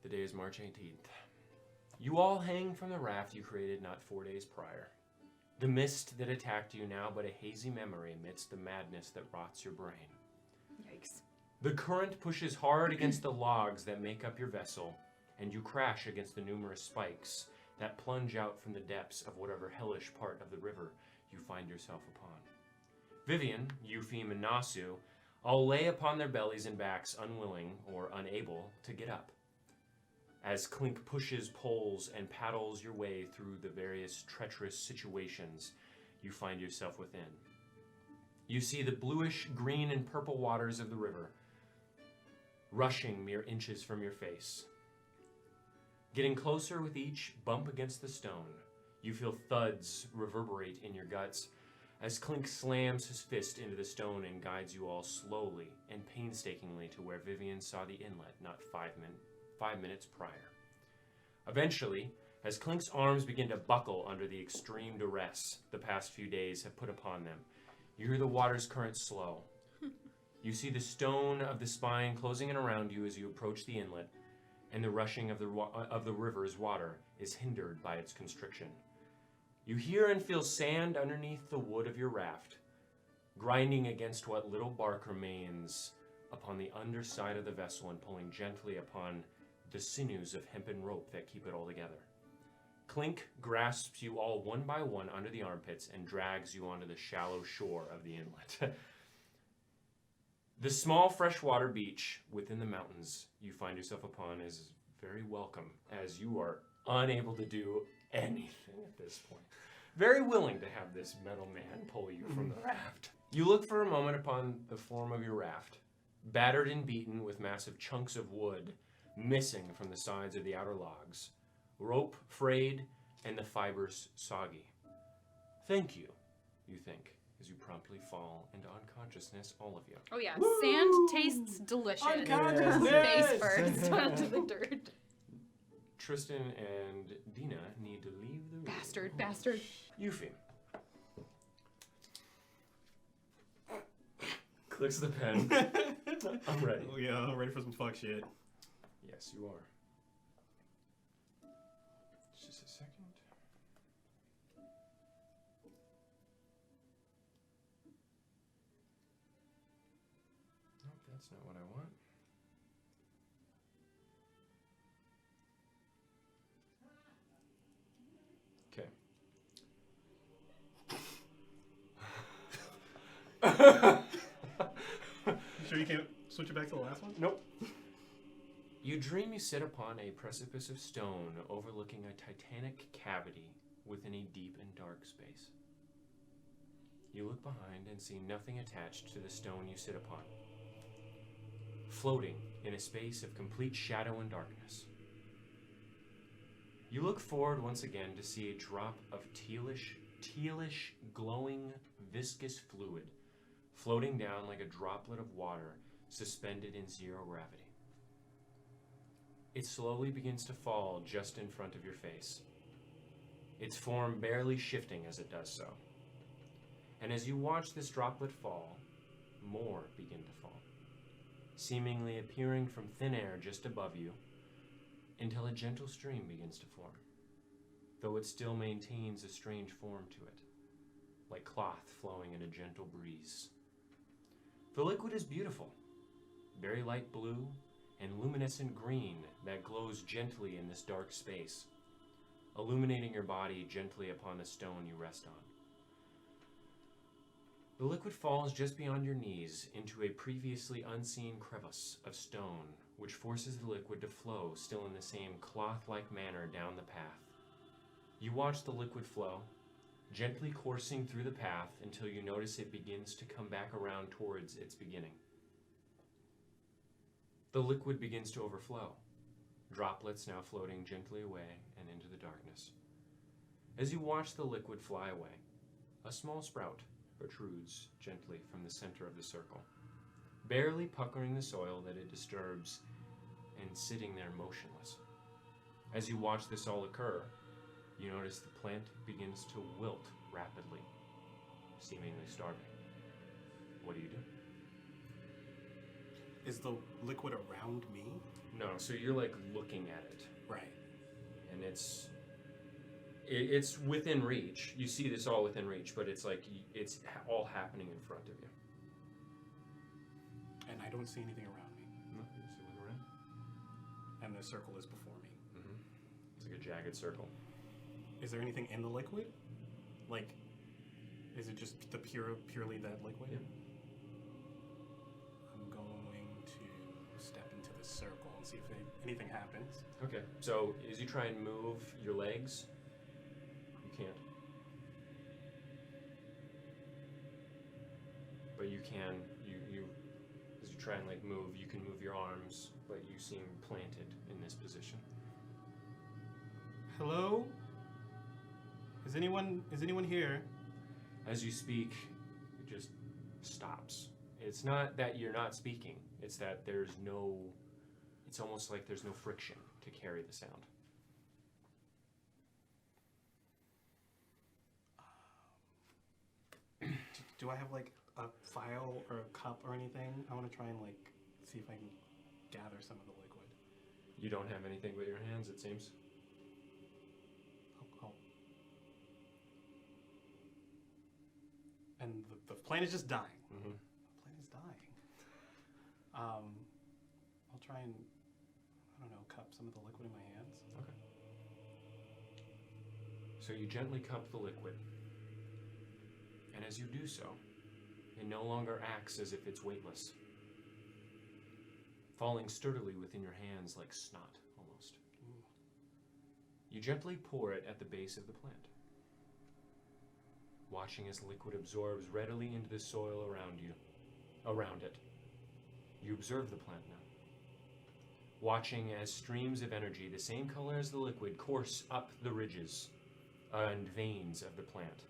The day is March 18th. You all hang from the raft you created not 4 days prior. The mist that attacked you now but a hazy memory amidst the madness that rots your brain. Yikes. The current pushes hard against the logs that make up your vessel, and you crash against the numerous spikes that plunge out from the depths of whatever hellish part of the river you find yourself upon. Vivian, Eupheme, and Nasu all lay upon their bellies and backs, unwilling or unable to get up. As Clink pushes, pulls, and paddles your way through the various treacherous situations you find yourself within. You see the bluish, green, and purple waters of the river rushing mere inches from your face. Getting closer with each bump against the stone, you feel thuds reverberate in your guts as Clink slams his fist into the stone and guides you all slowly and painstakingly to where Vivian saw the inlet not 5 minutes prior. Eventually, as Clink's arms begin to buckle under the extreme duress the past few days have put upon them, you hear the water's current slow. You see the stone of the spine closing in around you as you approach the inlet, and the rushing of the river's water is hindered by its constriction. You hear and feel sand underneath the wood of your raft, grinding against what little bark remains upon the underside of the vessel and pulling gently upon the sinews of hempen rope that keep it all together. Clink grasps you all one by one under the armpits and drags you onto the shallow shore of the inlet. The small freshwater beach within the mountains you find yourself upon is very welcome, as you are unable to do anything at this point. Very willing to have this metal man pull you from the raft. You look for a moment upon the form of your raft, battered and beaten with massive chunks of wood missing from the sides of the outer logs, rope frayed, and the fibers soggy. Thank you, you think, as you promptly fall into unconsciousness, all of you. Oh yeah, Woo! sand tastes delicious. Unconsciousness! Face first onto the dirt. Tristan and Dina need to leave the room. Bastard. Eupheme. Clicks the pen. I'm ready. Oh yeah, I'm ready for some fuck shit. Yes, you are. Just a second. Nope, that's not what I want. You sure you can't switch it back to the last one? Nope. You dream you sit upon a precipice of stone overlooking a titanic cavity within a deep and dark space. You look behind and see nothing attached to the stone you sit upon, floating in a space of complete shadow and darkness. You look forward once again to see a drop of tealish, glowing, viscous fluid floating down like a droplet of water suspended in zero gravity. It slowly begins to fall just in front of your face, its form barely shifting as it does so. And as you watch this droplet fall, more begin to fall, seemingly appearing from thin air just above you, until a gentle stream begins to form, though it still maintains a strange form to it, like cloth flowing in a gentle breeze. The liquid is beautiful, very light blue and luminescent green that glows gently in this dark space, illuminating your body gently upon the stone you rest on. The liquid falls just beyond your knees into a previously unseen crevice of stone, which forces the liquid to flow still in the same cloth-like manner down the path. You watch the liquid flow, gently coursing through the path until you notice it begins to come back around towards its beginning. The liquid begins to overflow, droplets now floating gently away and into the darkness. As you watch the liquid fly away, a small sprout protrudes gently from the center of the circle, barely puckering the soil that it disturbs and sitting there motionless. As you watch this all occur, you notice the plant begins to wilt rapidly, seemingly starving. What do you do? Is the liquid around me? No, so you're like looking at it, Right. and it's within reach. You see this all within reach, but it's like it's all happening in front of you. And I don't see anything around me. No, you see look around. And the circle is before me. It's like a jagged circle. Is there anything in the liquid? Like, is it just the purely that liquid? Yeah. I'm going to step into the circle and see if anything happens. Okay. So as you try and move your legs, you can't. But you can. You as you try and like move, you can move your arms, but you seem planted in this position. Hello? Is anyone here? As you speak, it just stops. It's not that you're not speaking. It's that there's no. It's almost like there's no friction to carry the sound. Do I have like a file or a cup or anything? I want to try and like see if I can gather some of the liquid. You don't have anything but your hands, it seems. Oh. And the plant is just dying. Mm-hmm. The plant is dying. I'll try and, I don't know, cup some of the liquid in my hands. Okay. So you gently cup the liquid. And as you do so, it no longer acts as if it's weightless, falling sturdily within your hands like snot, almost. Ooh. You gently pour it at the base of the plant, watching as liquid absorbs readily into the soil around it. You observe the plant now, watching as streams of energy, the same color as the liquid, course up the ridges and veins of the plant,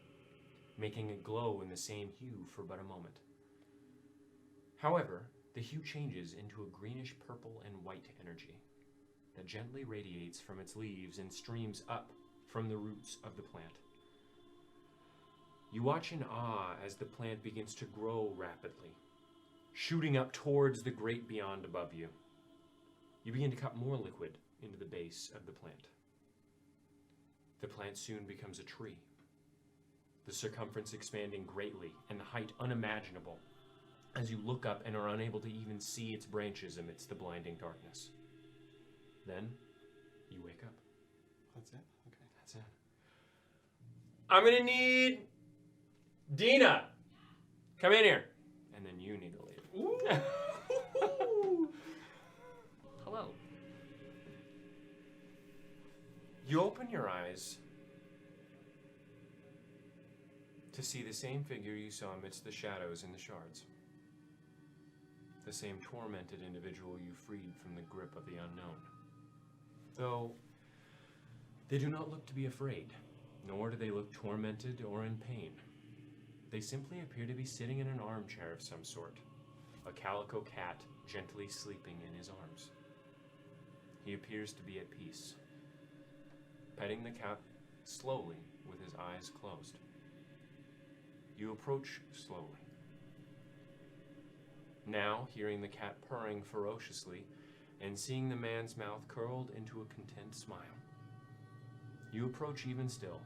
making it glow in the same hue for but a moment. However, the hue changes into a greenish purple and white energy that gently radiates from its leaves and streams up from the roots of the plant. You watch in awe as the plant begins to grow rapidly, shooting up towards the great beyond above you. You begin to cup more liquid into the base of the plant. The plant soon becomes a tree, the circumference expanding greatly and the height unimaginable as you look up and are unable to even see its branches amidst the blinding darkness. Then, you wake up. That's it? Okay. That's it. I'm gonna need Dina. Come in here. And then you need to leave. Ooh. Hello. You open your eyes to see the same figure you saw amidst the shadows in the shards. The same tormented individual you freed from the grip of the unknown. Though they do not look to be afraid, nor do they look tormented or in pain. They simply appear to be sitting in an armchair of some sort, a calico cat gently sleeping in his arms. He appears to be at peace, petting the cat slowly with his eyes closed. You approach slowly. Now, hearing the cat purring ferociously and seeing the man's mouth curled into a content smile, you approach even still,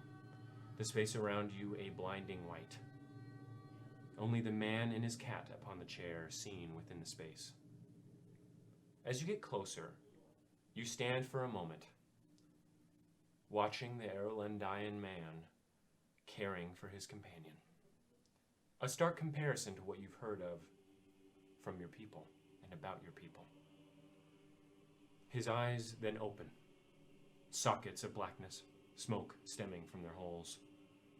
the space around you a blinding white. Only the man and his cat upon the chair seen within the space. As you get closer, you stand for a moment, watching the Erelendian man caring for his companion. A stark comparison to what you've heard of from your people and about your people. His eyes then open, sockets of blackness, smoke stemming from their holes.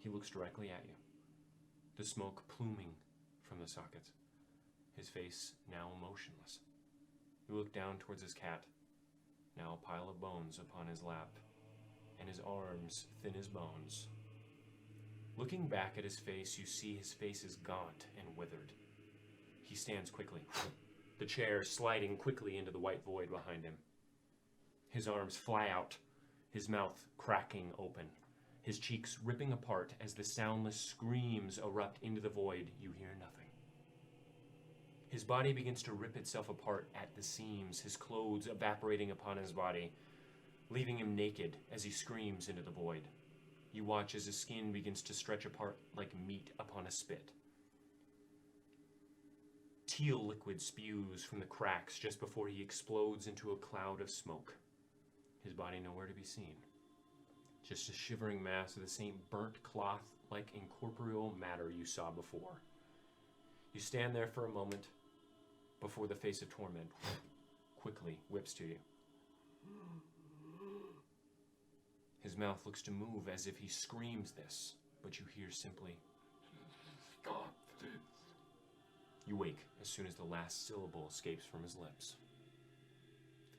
He looks directly at you, the smoke pluming from the sockets, his face now motionless. You look down towards his cat, now a pile of bones upon his lap, and his arms thin as bones. Looking back at his face, you see his face is gaunt and withered. He stands quickly, the chair sliding quickly into the white void behind him. His arms fly out, his mouth cracking open, his cheeks ripping apart as the soundless screams erupt into the void. You hear nothing. His body begins to rip itself apart at the seams, his clothes evaporating upon his body, leaving him naked as he screams into the void. You watch as his skin begins to stretch apart like meat upon a spit. Teal liquid spews from the cracks just before he explodes into a cloud of smoke. His body nowhere to be seen. Just a shivering mass of the same burnt cloth-like incorporeal matter you saw before. You stand there for a moment before the face of torment quickly whips to you. His mouth looks to move as if he screams this, but you hear simply, "Stop this." You wake as soon as the last syllable escapes from his lips.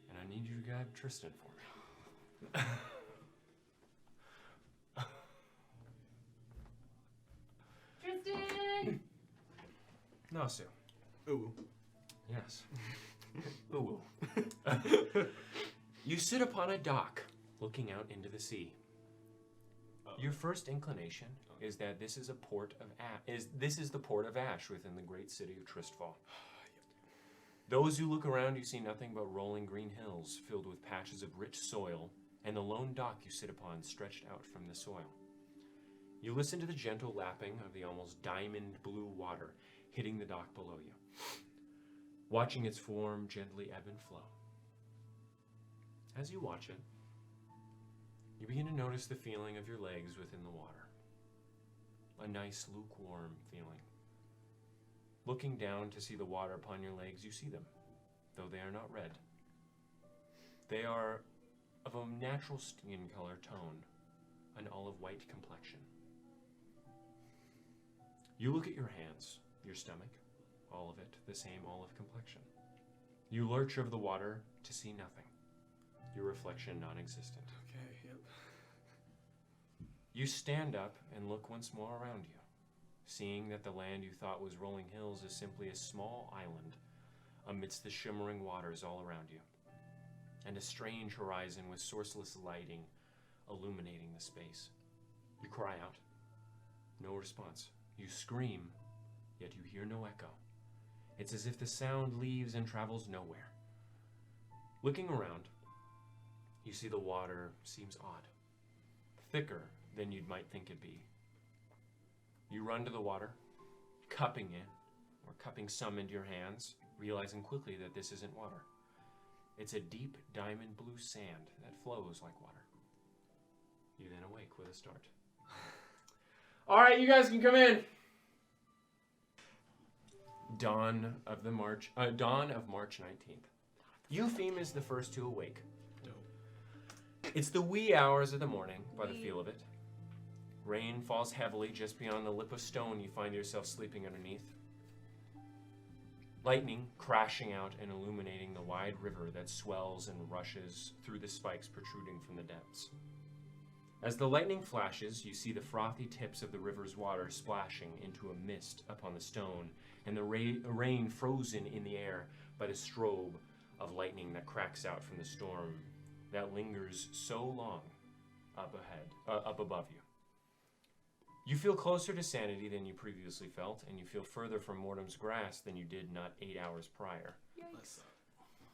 And I need you to grab Tristan for me. Tristan! No, Sue. Ooh. Yes. Ooh. You sit upon a dock, looking out into the sea. Your first inclination is that this is a port of this is the port of Ash within the great city of Tristfall. Those who look around, you see nothing but rolling green hills filled with patches of rich soil, and the lone dock you sit upon stretched out from the soil. You listen to the gentle lapping of the almost diamond blue water hitting the dock below you, watching its form gently ebb and flow. As you watch it, you begin to notice the feeling of your legs within the water. A nice lukewarm feeling. Looking down to see the water upon your legs, you see them, though they are not red. They are of a natural skin color tone, an olive white complexion. You look at your hands, your stomach, all of it the same olive complexion. You lurch over the water to see nothing, your reflection non-existent. Okay, yep. You stand up and look once more around you, seeing that the land you thought was rolling hills is simply a small island amidst the shimmering waters all around you, and a strange horizon with sourceless lighting illuminating the space. You cry out. No response. You scream, yet you hear no echo. It's as if the sound leaves and travels nowhere. Looking around, you see the water seems odd, thicker than you might think it'd be. You run to the water, cupping it, or cupping some into your hands, realizing quickly that this isn't water. It's a deep diamond blue sand that flows like water. You then awake with a start. All right, you guys can come in. Dawn of March 19th. Eupheme is the first to awake. Dope. It's the wee hours of the morning, by the feel of it. Rain falls heavily just beyond the lip of stone you find yourself sleeping underneath. Lightning crashing out and illuminating the wide river that swells and rushes through the spikes protruding from the depths. As the lightning flashes, you see the frothy tips of the river's water splashing into a mist upon the stone, and the rain frozen in the air by the strobe of lightning that cracks out from the storm that lingers so long up above you. You feel closer to sanity than you previously felt, and you feel further from Mortem's grasp than you did not 8 hours prior. Yikes.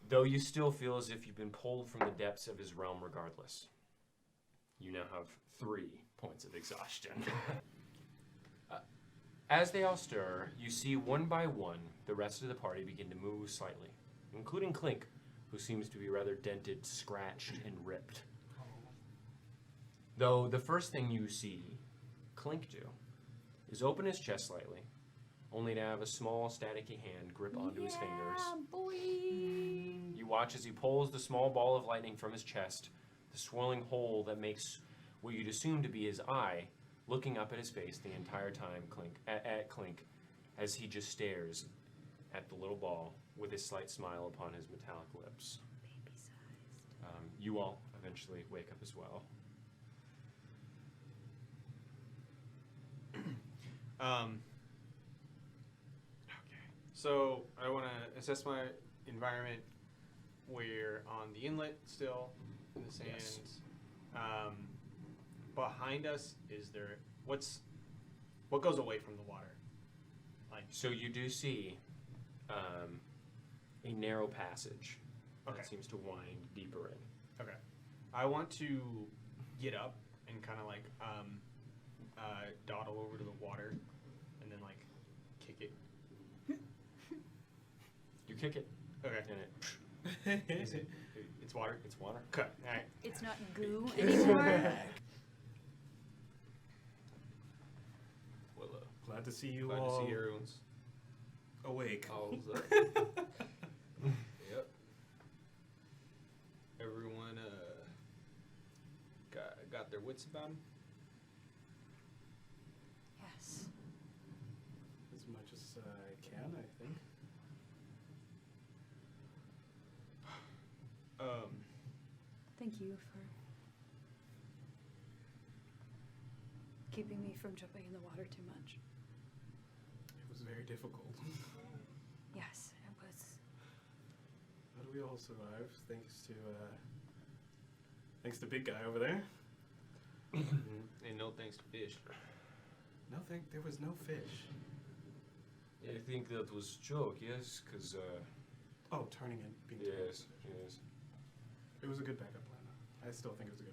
Though you still feel as if you've been pulled from the depths of his realm regardless. You now have 3 points of exhaustion. As they all stir, you see one by one the rest of the party begin to move slightly, including Clink, who seems to be rather dented, scratched, and ripped. Though the first thing you see Clink do is open his chest slightly, only to have a small, staticky hand grip onto his fingers. Boy. You watch as he pulls the small ball of lightning from his chest, the swirling hole that makes what you'd assume to be his eye, looking up at his face the entire time, at Clink, as he just stares at the little ball with a slight smile upon his metallic lips. Baby-sized. You all eventually wake up as well. Okay. So I want to assess my environment. We're on the inlet still in the sands. Yes. Behind us, is there what goes away from the water? Like So you do see a narrow passage Okay. that seems to wind deeper in. Okay. I want to get up and kind of like dawdle over to the water and then like kick it. You kick it, Okay. and Is it? It's water. it's water. Cut. All right. It's not goo anymore. Well, Glad to see you glad all to see everyone's awake. all's up. Yep. Everyone got their wits about them. Yes. As much as I can, I think. Thank you for keeping me from jumping in the water too much. It was very difficult. Yes, it was. But we all survived thanks to big guy over there. And no thanks to fish. There was no fish. I think that was joke, yes, because Oh, turning it, being yes. It was a good backup plan. I still think it was a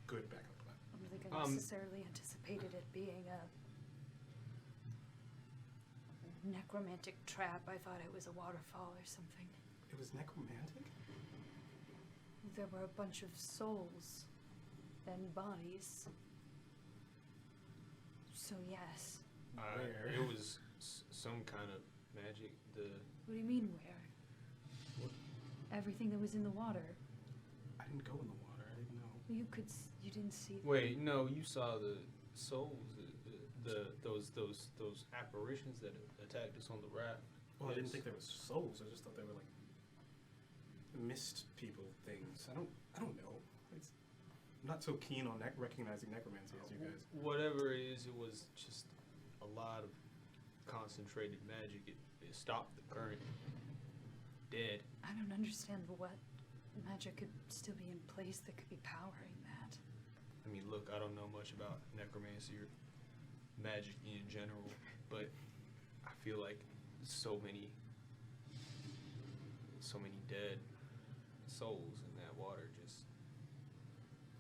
good backup plan. I don't think I necessarily anticipated it being a necromantic trap. I thought it was a waterfall or something. It was necromantic? There were a bunch of souls and bodies. So yes. Where? It was some kind of magic. What do you mean where? What? Everything that was in the water. I didn't go in the water. I didn't know. You didn't see. Wait, no, you saw the souls, those apparitions that attacked us on the raft. Well, I didn't Yes. think there was souls. I just thought they were like mist people things. I don't know. I'm not so keen on recognizing necromancy as you guys. Whatever it is, it was just a lot of concentrated magic. It stopped the current. Dead. I don't understand what magic could still be in place that could be powering that. I mean, look, I don't know much about necromancy or magic in general, but I feel like so many dead souls in that water, just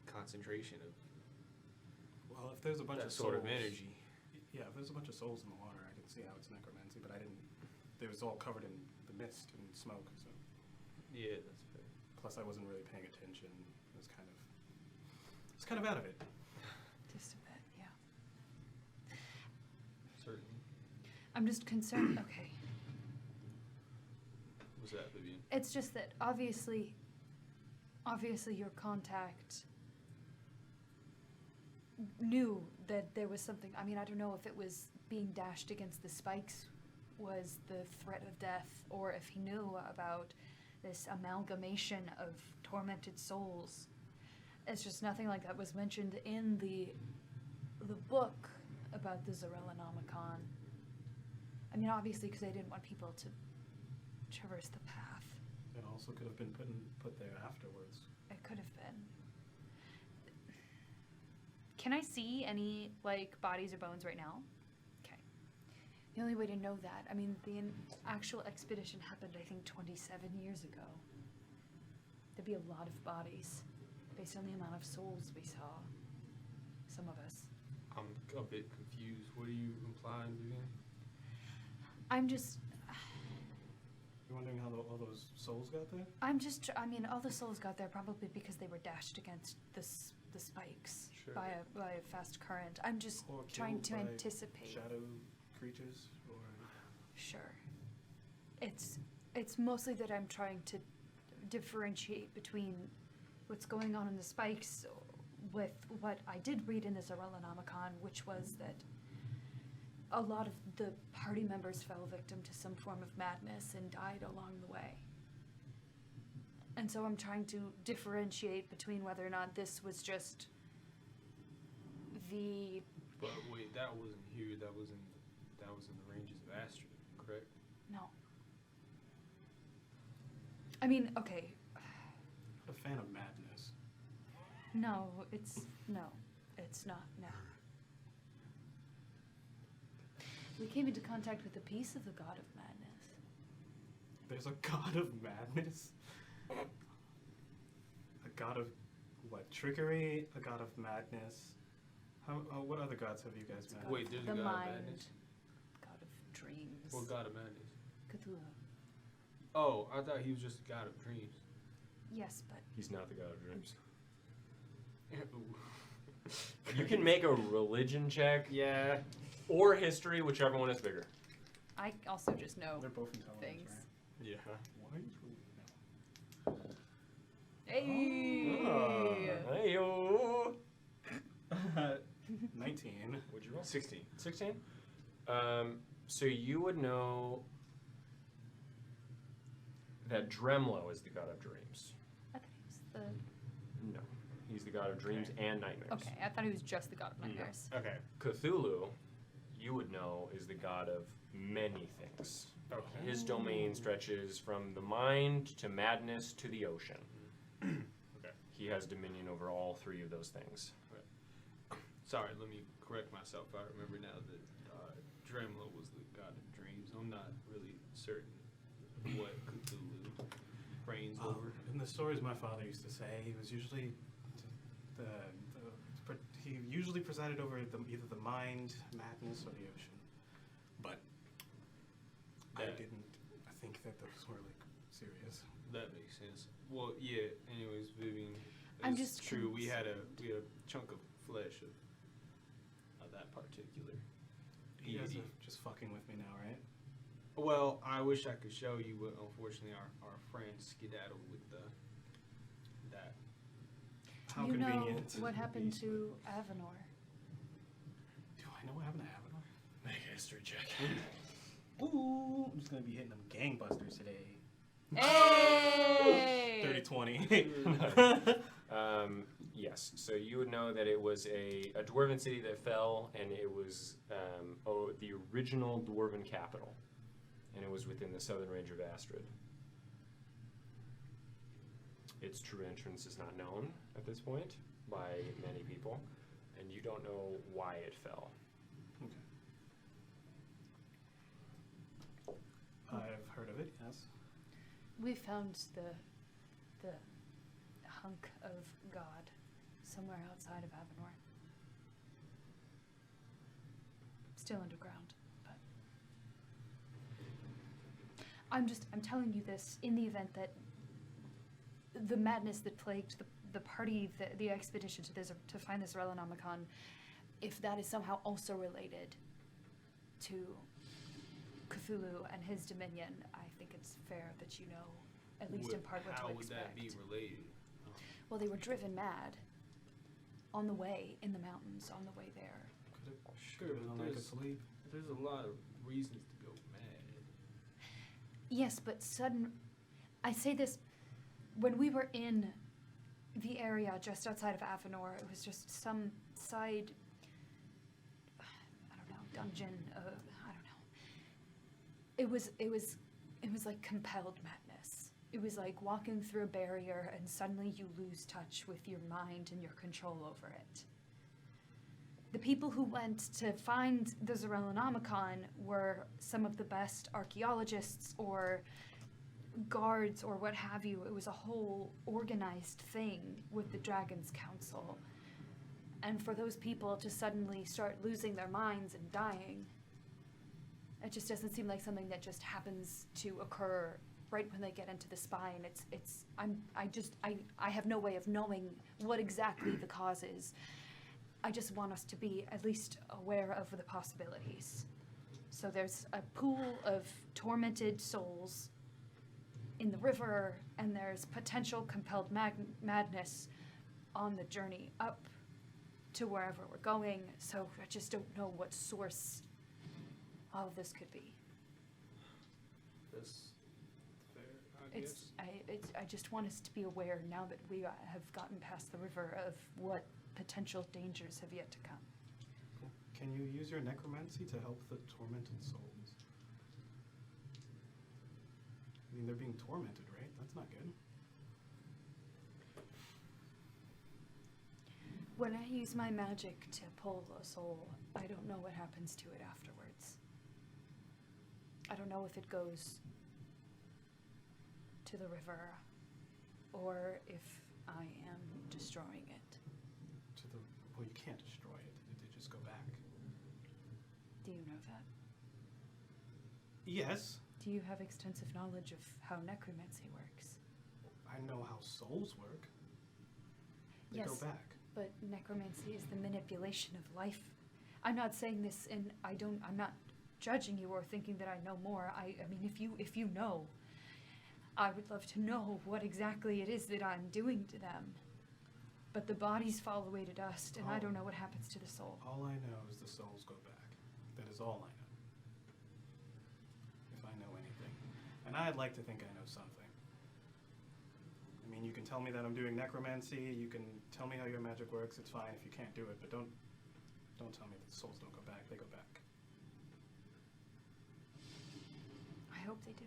concentration of Well, if there's a bunch that of sort souls, of energy. Yeah, if there's a bunch of souls in the water, I can see how it's necromancy, but I didn't. It was all covered in the mist and smoke, so. Yeah, that's fair. Plus, I wasn't really paying attention. I was kind of out of it. Just a bit, yeah. Certainly. I'm just concerned. Okay. Was that, Vivian? It's just that obviously your contact knew that there was something. I mean, I don't know if it was being dashed against the spikes was the threat of death, or if he knew about this amalgamation of tormented souls. It's just nothing like that was mentioned in the book about the Zorellonomicon. I mean, obviously, because they didn't want people to traverse the path. It also could have been put there afterwards. It could have been. Can I see any, like, bodies or bones right now? Okay. The only way to know that, I mean, the actual expedition happened, I think, 27 years ago. There'd be a lot of bodies, based on the amount of souls we saw. Some of us. I'm a bit confused. What are you implying, Vivian? I'm just, You're wondering how all those souls got there? I mean, all the souls got there probably because they were dashed against the spikes Sure. by a fast current. I'm just Or trying killed to by anticipate. shadow creatures, or Sure. It's mostly that I'm trying to differentiate between what's going on in the spikes with what I did read in the Zorellonomicon, which was that a lot of the party members fell victim to some form of madness and died along the way. And so I'm trying to differentiate between whether or not this was just the... But wait, that wasn't here. That was in the ranges of Astra, correct? No. I mean, okay. not a fan of madness. No, it's not, no. We came into contact with a piece of the god of madness. There's a god of madness? A god of what? Trickery? A god of madness? What other gods have you guys met? Wait, there's a the god of mind, madness? god of dreams. What god of madness? Cthulhu. Oh, I thought he was just a god of dreams. Yes, but He's not the god of dreams. Ooh. You can make a religion check Yeah. or history, whichever one is bigger. I also just know They're both intelligent, things. right? Yeah. Why is Hey! Hey-yo. 19. What'd you roll? 16. 16? So you would know that Dremlo is the god of dreams. I thought he was the. No. He's the god of dreams and nightmares. Okay, I thought he was just the god of nightmares. Okay. Cthulhu, you would know, is the god of many things. Okay. His domain stretches from the mind to madness to the ocean. Okay. He has dominion over all three of those things. Sorry, let me correct myself. I remember now that Dremlo was the god of dreams. I'm not really certain what Cthulhu reigns over. In the stories my father used to say, he was usually he usually presided over either the mind, madness, or the ocean. But I think that those were like serious. That makes sense. Well, yeah. Anyways, Vivian, I'm it's just true. We had a chunk of flesh of that particular You guys deity. are just fucking with me now, right? Well, I wish I could show you, but unfortunately, our friend skedaddled with that. How you convenient. know what it would happened be. to Avenor? Do I know what happened to Avenor? Make a history check. Ooh, I'm just gonna be hitting them gangbusters today. Hey! 30-20. Yes, so you would know that it was a dwarven city that fell, and it was the original dwarven capital, and it was within the southern range of Astrid. Its true entrance is not known at this point by many people, and you don't know why it fell. Okay. I've heard of it, yes. We found the hunk of God somewhere outside of Avenor. Still underground, but I'm telling you this in the event that the madness that plagued the party, the expedition to find this Rellenomicon, if that is somehow also related to Cthulhu and his dominion, I think it's fair that you know, at least in part, what to How would expect. that be related? Well, they were driven mad on the way in the mountains, on the way there. Sure, Could've but been like a there's- sleep. There's a lot of reasons to go mad. Yes, but I say this, when we were in the area just outside of Avenor, it was just some side, I don't know, dungeon, I don't know. It was like compelled madness. It was like walking through a barrier and suddenly you lose touch with your mind and your control over it. The people who went to find the Rellenomicon were some of the best archaeologists or guards or what have you. It was a whole organized thing with the Dragon's Council. And for those people to suddenly start losing their minds and dying, it just doesn't seem like something that just happens to occur right when they get into the spine. I have no way of knowing what exactly the cause is. I just want us to be at least aware of the possibilities. So there's a pool of tormented souls in the river, and there's potential compelled madness on the journey up to wherever we're going. So I just don't know what source all of this could be. That's fair, I guess. I just want us to be aware now that we have gotten past the river of what potential dangers have yet to come. Cool. Can you use your necromancy to help the tormented souls? I mean, they're being tormented, right? That's not good. When I use my magic to pull a soul, I don't know what happens to it afterwards. I don't know if it goes to the river or if I am destroying it. Well, you can't destroy it. It just go back. Do you know that? Yes. Do you have extensive knowledge of how necromancy works? I know how souls work. They Yes. go back. But necromancy is the manipulation of life. I'm not saying this, and I'm not judging you or thinking that I know more. I mean, if you know, I would love to know what exactly it is that I'm doing to them. But the bodies fall away to dust, and I don't know what happens to the soul. All I know is the souls go back. That is all I know. If I know anything. And I'd like to think I know something. I mean, you can tell me that I'm doing necromancy, you can tell me how your magic works, it's fine if you can't do it, but don't tell me that the souls don't go back, they go back. I hope they do.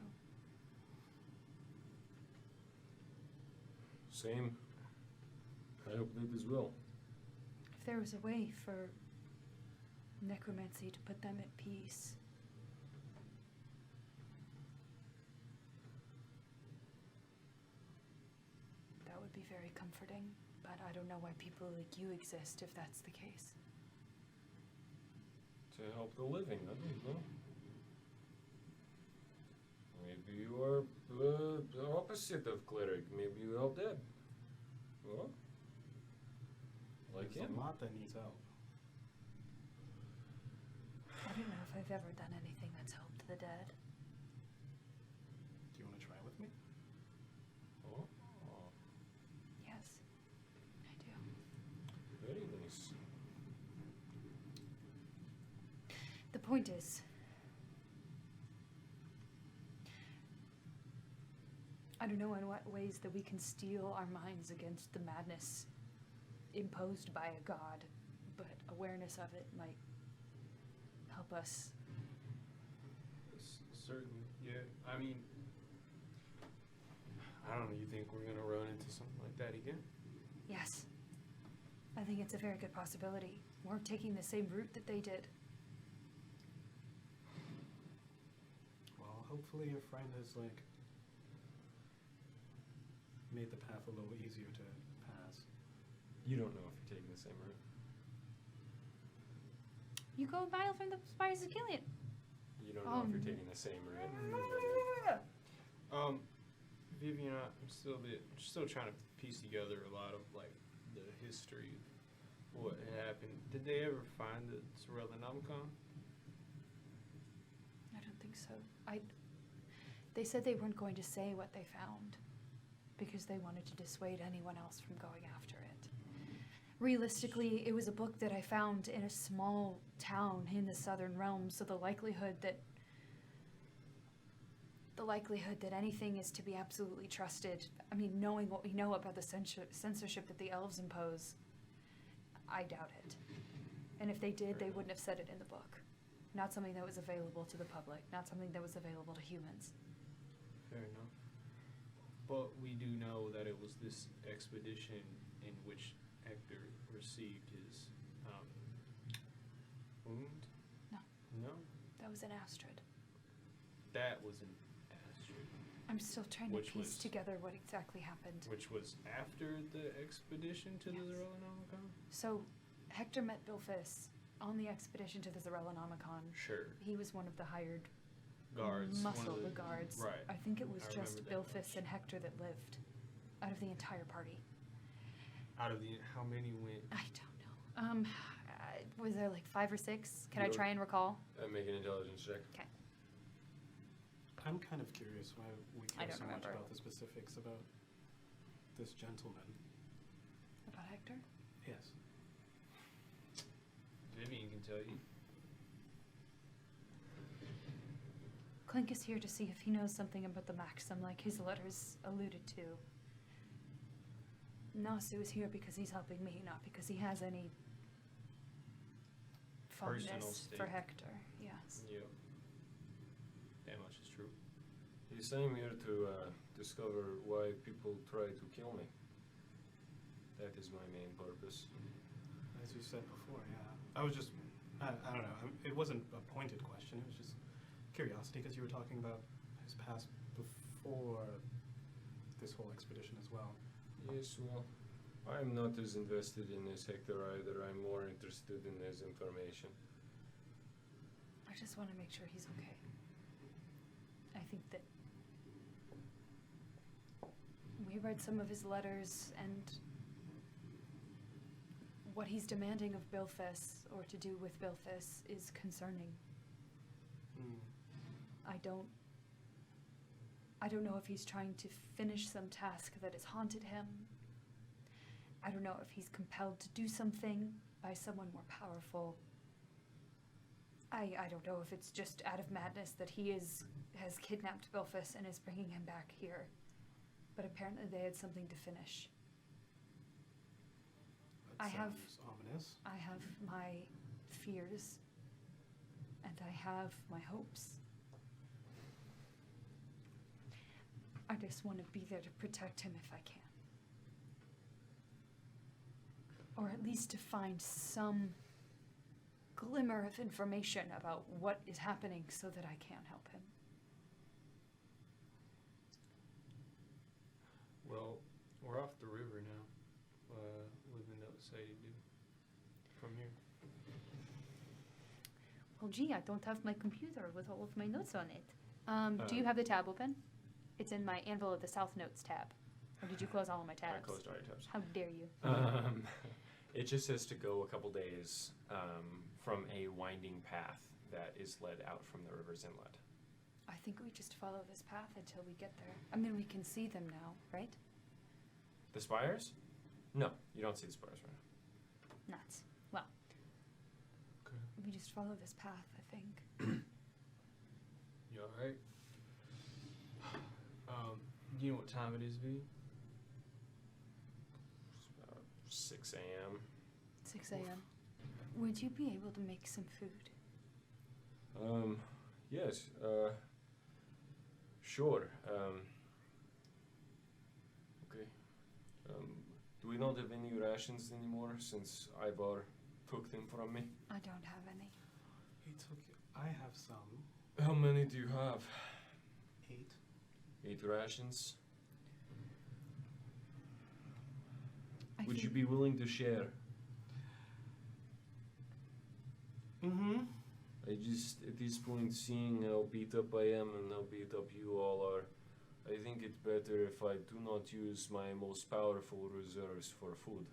Same. I hope that as well. If there was a way for necromancy to put them at peace. That would be very comforting, but I don't know why people like you exist if that's the case. To help the living, I don't know. Maybe you are the opposite of cleric. Maybe you help dead. Well, like There's him. a lot that needs help. I don't know if I've ever done anything that's helped the dead. Do you want to try with me? Oh, Yes, I do. very nice. The point is, I don't know in what ways that we can steel our minds against the madness imposed by a god, but awareness of it might help us. Certainly, yeah. I mean, I don't know. You think we're gonna run into something like that again? Yes, I think it's a very good possibility. We're taking the same route that they did. Well, hopefully your friend has, like, made the path a little easier to pass. You don't know if you're taking the same route. You go a mile from the spires of Killian. You don't know if you're taking the same route. Vivian, I'm still trying to piece together a lot of like the history of what happened. Did they ever find the Sorellonomicon? I don't think so. They said they weren't going to say what they found because they wanted to dissuade anyone else from going after it. Realistically, it was a book that I found in a small town in the southern realm, so the likelihood that anything is to be absolutely trusted, I mean, knowing what we know about the censorship that the elves impose, I doubt it. And if they did, they wouldn't have said it in the book. Not something that was available to the public, not something that was available to humans. Fair enough. But we do know that it was this expedition in which Hector received his wound? No. No? That was an Astrid. That was an Astrid. I'm still trying to Which piece was- together what exactly happened. Which was after the expedition to the Yes. Zorellonomicon? So, Hector met Bilphis on the expedition to the Zorellonomicon. Sure. He was one of the hired Guards. one muscle, of the guards. Right. I think it was I just remember that Bilphis much. and Hector that lived out of the entire party. Out of the, how many went? I don't know. Was there like 5 or 6? Can I You- try and recall? Make an intelligence check. Okay. I'm kind of curious why we I care don't so remember. much about the specifics about this gentleman. About Hector? Yes. Vivian can tell you. Clink is here to see if he knows something about the Maxim, like his letters alluded to. Nasu is here because he's helping me, not because he has any Personal fondness for stake. Hector. Yes. Yep. That much is true. Yes, I'm here to discover why people try to kill me. That is my main purpose. As you said before, yeah. I was just, I don't know. It wasn't a pointed question. It was just curiosity, because you were talking about his past before this whole expedition as well. Yes, well, I'm not as invested in this Hector either. I'm more interested in his information. I just want to make sure he's okay. I think that we read some of his letters, and what he's demanding of Bilphis, or to do with Bilphis, is concerning. I don't know if he's trying to finish some task that has haunted him. I don't know if he's compelled to do something by someone more powerful. I don't know if it's just out of madness that he has kidnapped Bilphis and is bringing him back here. But apparently they had something to finish. That sounds ominous. I have my fears, and I have my hopes. I just want to be there to protect him if I can. Or at least to find some glimmer of information about what is happening so that I can help him. Well, we're off the river now. What did the note say to do from here? Well, gee, I don't have my computer with all of my notes on it. Do you have the tab open? It's in my Anvil of the South Notes tab. Or did you close all of my tabs? I closed all your tabs. How dare you? It just says to go a couple days from a winding path that is led out from the river's inlet. I think we just follow this path until we get there. I mean, we can see them now, right? The spires? No, you don't see the spires right now. Nuts. Well, Okay. we just follow this path, I think. You alright? You know what time it is, V? It's about 6 a.m. 6 a.m. Would you be able to make some food? Yes, sure. Okay. Do we not have any rations anymore since Ivar took them from me? I don't have any. He took. I have some. How many do you have? 8. 8 rations? I Would you think- be willing to share? Mm-hmm. I just, at this point, seeing how beat up I am and how beat up you all are, I think it's better if I do not use my most powerful reserves for food.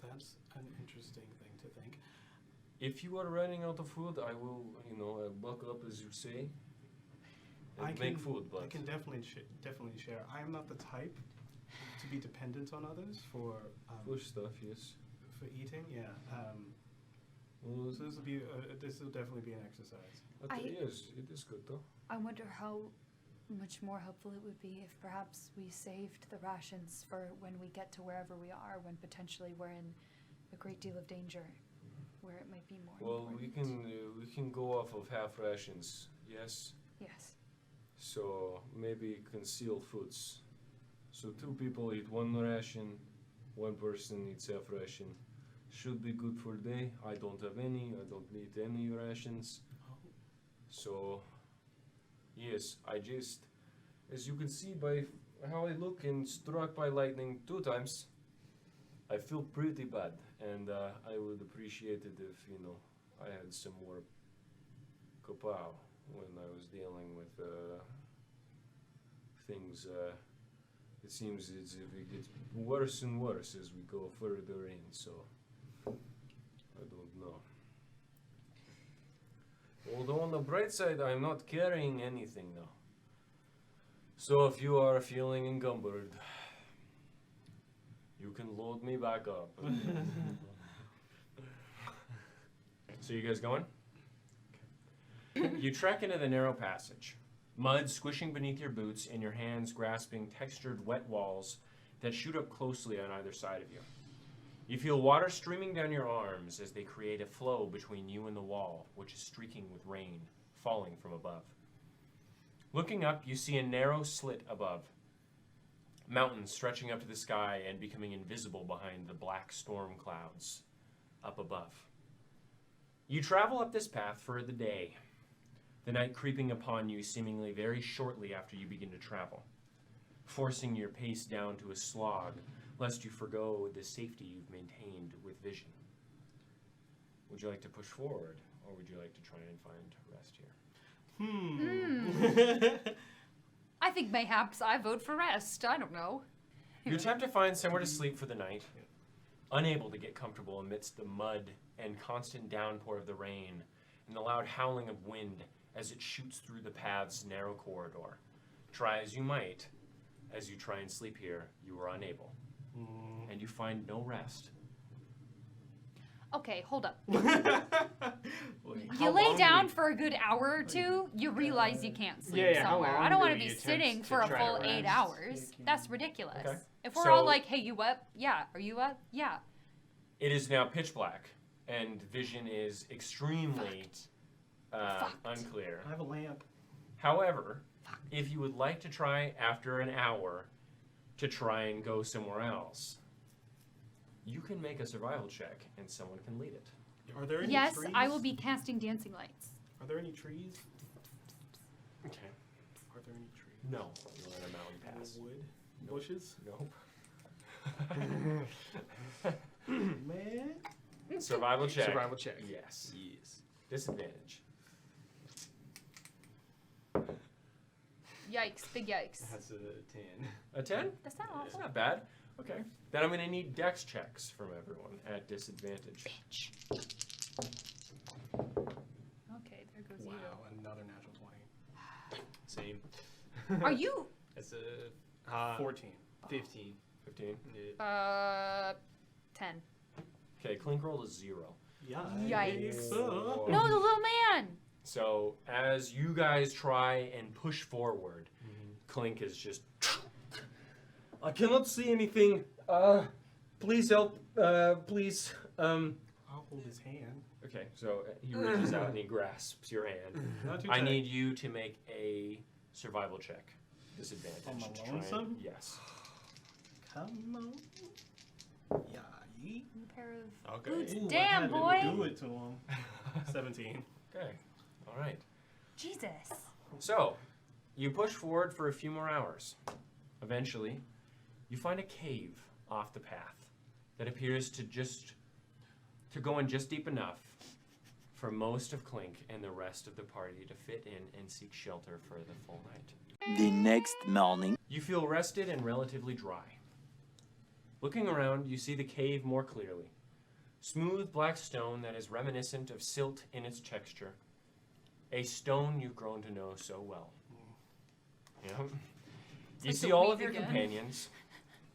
That's an interesting thing to think. If you are running out of food, I will, buck up, as you say, and I make can- food, but... I can definitely share. I am not the type to be dependent on others for stuff, yes. for eating. Yeah. Well, So this will definitely be an exercise. yes, it is good, though. I wonder how much more helpful it would be if perhaps we saved the rations for when we get to wherever we are, when potentially we're in a great deal of danger, where it might be more Well, important. we can go off of half rations, yes? Yes. So maybe conceal foods. So 2 people eat 1 ration, 1 person eats half ration. Should be good for a day. I don't have any. I don't need any rations. So, yes, I just, as you can see by how I look and struck by lightning 2 times, I feel pretty bad. And I would appreciate it if, I had some more kapow when I was dealing with things. It seems as if it gets worse and worse as we go further in, so I don't know. Although on the bright side, I'm not carrying anything now. So if you are feeling encumbered, you can load me back up. So you guys going? You trek into the narrow passage, mud squishing beneath your boots and your hands grasping textured wet walls that shoot up closely on either side of you. You feel water streaming down your arms as they create a flow between you and the wall, which is streaking with rain, falling from above. Looking up, you see a narrow slit above, mountains stretching up to the sky and becoming invisible behind the black storm clouds up above. You travel up this path for the day, the night creeping upon you seemingly very shortly after you begin to travel, forcing your pace down to a slog, lest you forgo the safety you've maintained with vision. Would you like to push forward, or would you like to try and find rest here? I think mayhaps I vote for rest. I don't know. You attempt to find somewhere to sleep for the night, unable to get comfortable amidst the mud and constant downpour of the rain and the loud howling of wind as it shoots through the path's narrow corridor. Try as you might, as you try and sleep here, you are unable, and you find no rest. Okay, hold up. How You lay long down do for a good hour or two, you realize you can't sleep Yeah, how somewhere. long I don't do want to we be attempt sitting to for a try to full 8 rest? hours. That's ridiculous. Okay. If we're So- all like, hey, you up? Yeah. Are you up? Yeah. It is now pitch black, and vision is extremely Fucked. unclear. I have a lamp. However, if you would like to try after an hour to try and go somewhere else, you can make a survival check and someone can lead it. Are there any Yes, trees? I will be casting dancing lights. Are there any trees? Okay. Are there any trees? No, you're on a mountain pass. Wood? Bushes? Nope. Man. Survival check. Survival check. Yes. Yes. Disadvantage. Yikes, big yikes. That's a 10. A 10? That's not That's awful. not bad. Okay. Then I'm going to need dex checks from everyone at disadvantage. Bitch. Okay, there goes Wow, another natural 20. Same. you. Are you? That's a 14. 15. 15. Yeah. 10. Okay, Clink rolled a 0. Yikes. Whoa. No, the little man. So as you guys try and push forward, Clink is just. I cannot see anything. Please help. Please. I'll hold his hand. Okay, so he reaches out and he grasps your hand. Not too I tight. need you to make a survival check. Disadvantage. On my to try and- lonesome? Yes. Come on. Yeah. yeet. A pair of Okay. boots. Ooh, I Damn, had to boy. Do it to him. 17. Okay. All right. Jesus. So, you push forward for a few more hours. Eventually, you find a cave off the path that appears to go in just deep enough for most of Clink and the rest of the party to fit in and seek shelter for the full night. The next morning. You feel rested and relatively dry. Looking around, you see the cave more clearly. Smooth black stone that is reminiscent of silt in its texture. A stone you've grown to know so well. Yeah. You like see the all weave of your again. companions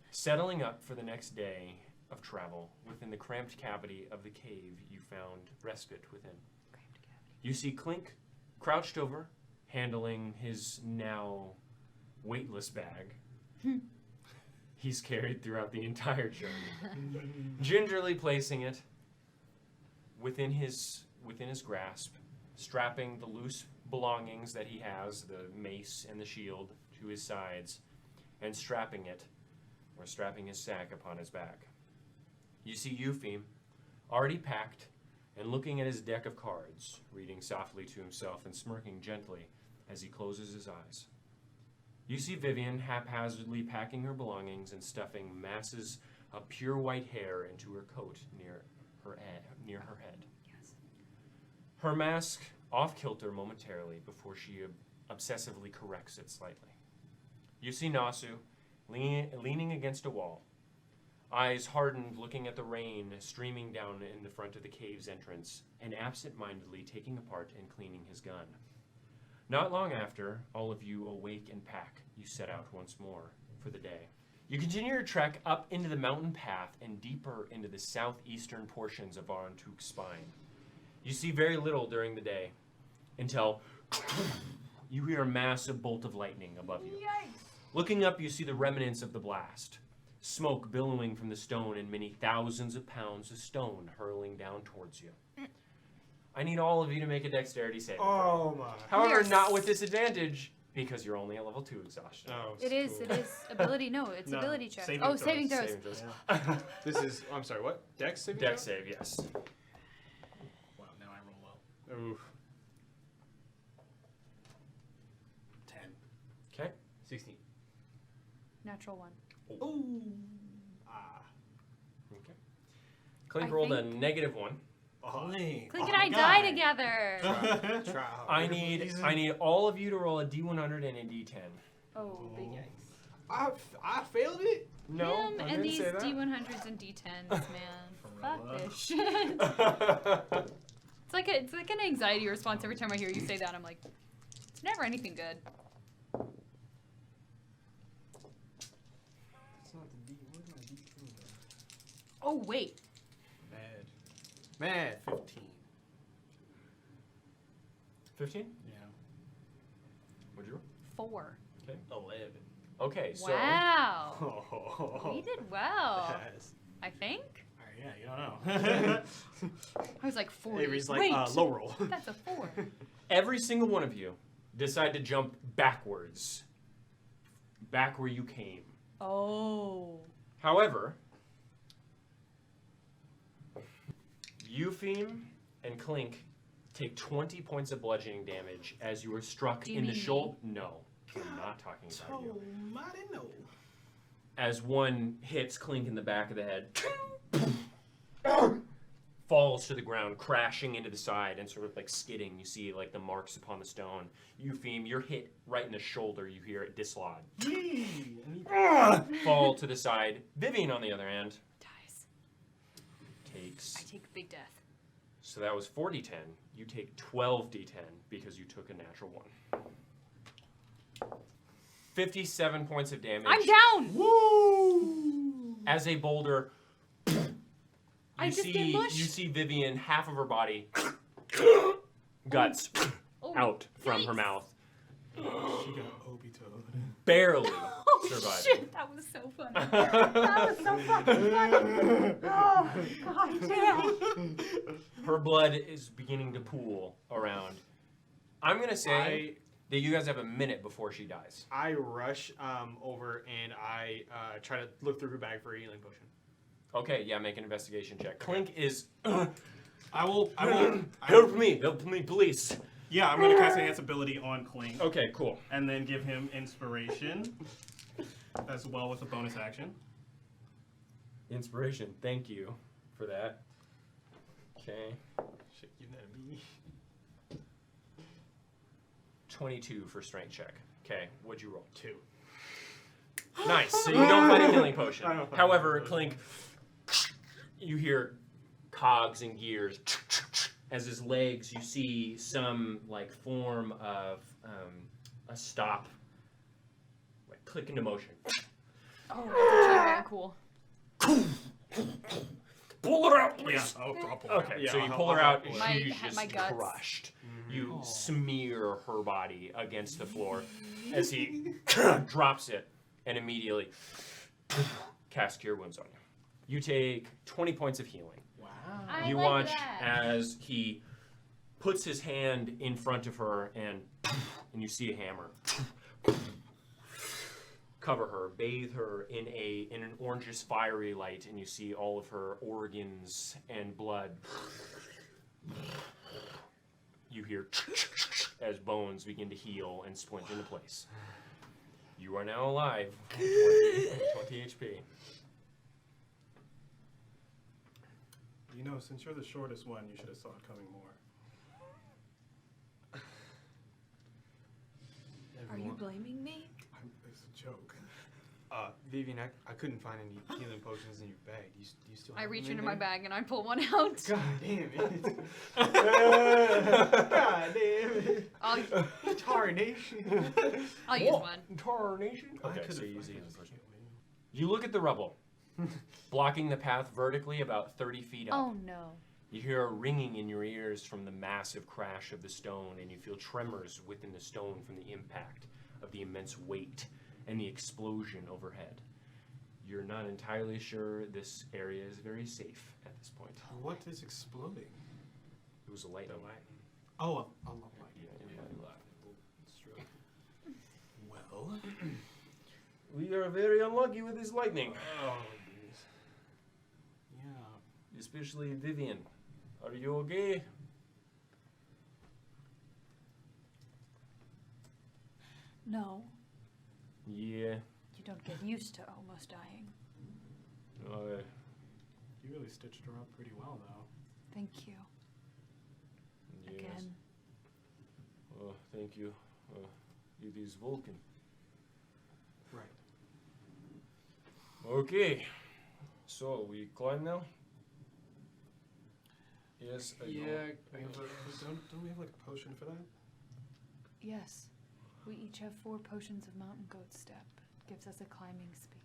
settling up for the next day of travel within the cramped cavity of the cave you found respite within. You see Clink crouched over, handling his now weightless bag. He's carried throughout the entire journey, gingerly placing it within his grasp, strapping the loose belongings that he has, the mace and the shield, to his sides, and strapping his sack upon his back. You see Eupheme, already packed, and looking at his deck of cards, reading softly to himself and smirking gently as he closes his eyes. You see Vivian haphazardly packing her belongings and stuffing masses of pure white hair into her coat near her head. Yes. Her mask off-kilter momentarily before she obsessively corrects it slightly. You see Nasu leaning against a wall, eyes hardened looking at the rain streaming down in the front of the cave's entrance, and absent-mindedly taking apart and cleaning his gun. Not long after, all of you awake and pack, you set out once more for the day. You continue your trek up into the mountain path and deeper into the southeastern portions of Arantuk's spine. You see very little during the day, until you hear a massive bolt of lightning above you. Yikes. Looking up, you see the remnants of the blast. Smoke billowing from the stone and many thousands of pounds of stone hurling down towards you. I need all of you to make a dexterity saving throw. Oh my. However, Yes. not with disadvantage, because you're only at level 2 exhaustion. Oh, It is, cool. it is. Ability, no, it's No, ability check. saving Oh, throws. saving throws. Saving throws. Yeah. This is, I'm sorry, what? Dex saving Dex throw? save, yes. Wow, now I roll well. Oof. Natural 1. Ooh. Ah. Okay. Clink I rolled a think- -1. Clink. Clink and I die together. Try I harder. need all of you to roll a D100 and a D10. Oh, big yikes. I failed it. No, Him I and didn't these say that. D100s and D10s, man. Fuck Gorilla. this shit. It's like an anxiety response every time I hear you say that. I'm like, it's never anything good. It's not the D. Where's my D10? Oh wait. Mad. 15. 15? Yeah. What'd you roll? 4. 11. Okay, so Wow. Oh. We did well. Yes. I think. Yeah, you don't know. I was like 40. Avery's like, wait, low roll. that's a 4. every single one of you decide to jump backwards, back where you came. Oh. However, Eupheme and Clink take 20 points of bludgeoning damage as you were struck Do you in the mean me? shoulder. No, I'm not talking about you. Mighty no. As one hits Clink in the back of the head, falls to the ground, crashing into the side and sort of like skidding. You see like the marks upon the stone. Eupheme, you're hit right in the shoulder. You hear it dislodge. Fall to the side. Vivian, on the other hand, Dies. takes. I take big death. So that was 4d10. You take 12d10 because you took a natural 1. 57 points of damage. I'm down. Woo! As a boulder, I just get mushed. you see Vivian, half of her body, guts Oh, out from her yikes. mouth, She got Obito. barely Oh surviving. shit! That was so funny. That was so fucking funny. Oh god damn. Her blood is beginning to pool around. I'm gonna say that you guys have a minute before she dies. I rush over and I try to look through her bag for a healing potion. Okay, yeah, make an investigation check. Clink is I will. help me, please. Yeah, I'm gonna cast Enhance ability on Clink, Okay, cool. and then give him inspiration, as well with a bonus action. Inspiration. Thank you for that. Okay. Shit, give that to me. 22 for strength check. Okay, what'd you roll? 2. Nice. So you don't find a healing potion. I don't find However, a healing Clink, you hear cogs and gears. As his legs, you see some like form of a stop, like click into motion. Oh, that's actually very cool. Pull her out, Yeah. please. I'll pull Okay, it. so you I'll- pull her I'll out, pull and it. My- she's just my guts. crushed. Mm-hmm. You Oh. smear her body against the floor as he drops it and immediately casts Cure Wounds on you. You take 20 points of healing. Wow. I You like watch that. as he puts his hand in front of her and you see a hammer. Cover her, bathe her in an orangish fiery light, and you see all of her organs and blood. You hear as bones begin to heal and splint into place. You are now alive. 20 HP. You know, since you're the shortest one, you should have saw it coming more. Are you blaming me? It's a joke. Vivian, I couldn't find any healing potions in your bag. Do you still I have reach them in into my there? bag and I pull one out. God damn it. God damn it. I'll Tarnation. use one. Tarnation. I Okay, could've so you use the fucking healing potion. killed me. You look at the rubble, blocking the path vertically about 30 feet up. Oh no. You hear a ringing in your ears from the massive crash of the stone, and you feel tremors within the stone from the impact of the immense weight and the explosion overhead. You're not entirely sure this area is very safe at this point. What is exploding? It was a lightning. Oh, a love light. Yeah, Well, we are very unlucky with this lightning, oh, jeez. Yeah. especially Vivian. Are you okay? No. Yeah. You don't get used to almost dying. You really stitched her up pretty well, though. Thank you. Yes. Again. Thank you. It is Vulcan. Right. Okay. So, we climb now? Yes, I Yeah. Don't we have like a potion for that? Yes. We each have 4 potions of mountain goat step. Gives us a climbing speed.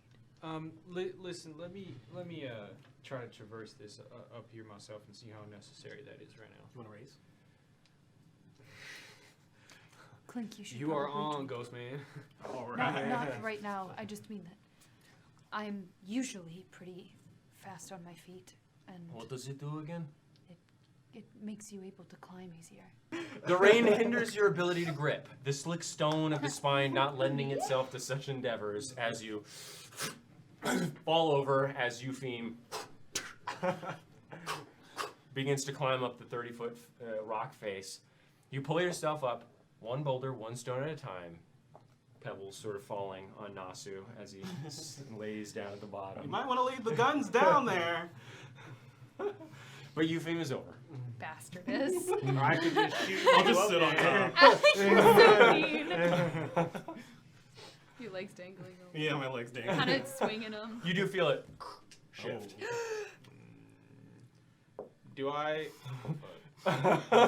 Listen. Let me try to traverse this up here myself and see how necessary that is right now. You want to raise? Clink, you should You are probably on, Ghost Man. All Not right now. I just mean that I'm usually pretty fast on my feet, and What does it do again? it makes you able to climb easier. The rain hinders your ability to grip. The slick stone of the spine not lending itself to such endeavors as you fall over as Eupheme begins to climb up the 30-foot rock face. You pull yourself up, one boulder, one stone at a time. Pebbles sort of falling on Nasu as he lays down at the You bottom. might want to leave the guns down there. But Eupheme is over. Bastardess. Or I could just shoot I'll you just up sit on there. top. You're so mean. Your legs dangling over. Yeah, my legs dangling. Kind of swinging them. You do feel it shift. Do I?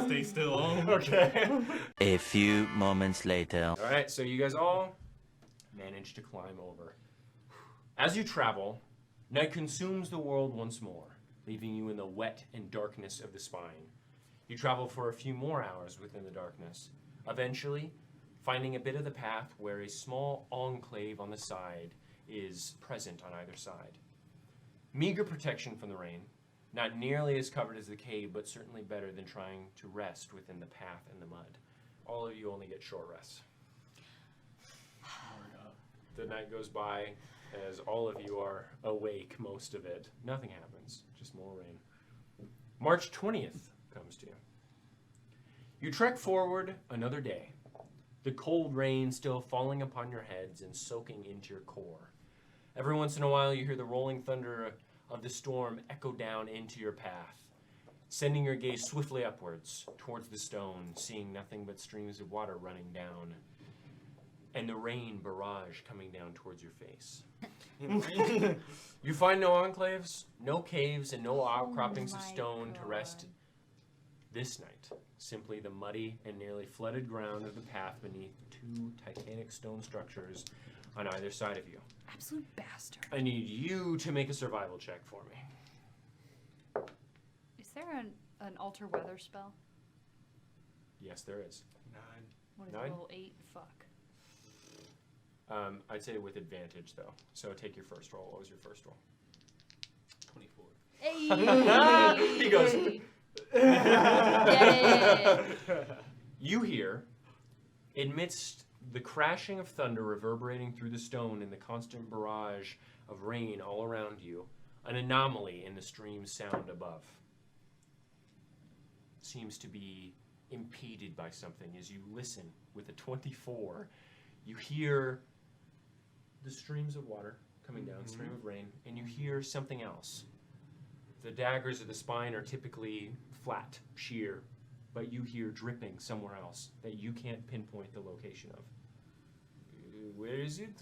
Stay still. Okay. A few moments later. All right, so you guys all manage to climb over. As you travel, night consumes the world once more, leaving you in the wet and darkness of the spine. You travel for a few more hours within the darkness, eventually finding a bit of the path where a small enclave on the side is present on either side. Meager protection from the rain, not nearly as covered as the cave, but certainly better than trying to rest within the path and the mud. All of you only get short rests. The night goes by as all of you are awake, most of it. Nothing happens, just more rain. March 20th comes to you. You trek forward another day, the cold rain still falling upon your heads and soaking into your core. Every once in a while you hear the rolling thunder of the storm echo down into your path, sending your gaze swiftly upwards towards the stone, seeing nothing but streams of water running down, and the rain barrage coming down towards your face. You find no enclaves, no caves, and no outcroppings of my stone to rest God. this night. Simply the muddy and nearly flooded ground of the path beneath 2 titanic stone structures on either side of you. Absolute bastard. I need you to make a survival check for me. Is there an alter weather spell? Yes, there is. 9. What is 9? level 8? Fuck. I'd say with advantage, though. So take your first roll. What was your first roll? 24. Hey! He goes, Yay! You hear, amidst the crashing of thunder reverberating through the stone and the constant barrage of rain all around you, an anomaly in the stream's sound above. Seems to be impeded by something. As you listen with a 24, you hear the streams of water coming down, stream of rain, and you hear something else. The daggers of the spine are typically flat, sheer, but you hear dripping somewhere else that you can't pinpoint the location of. Where is it?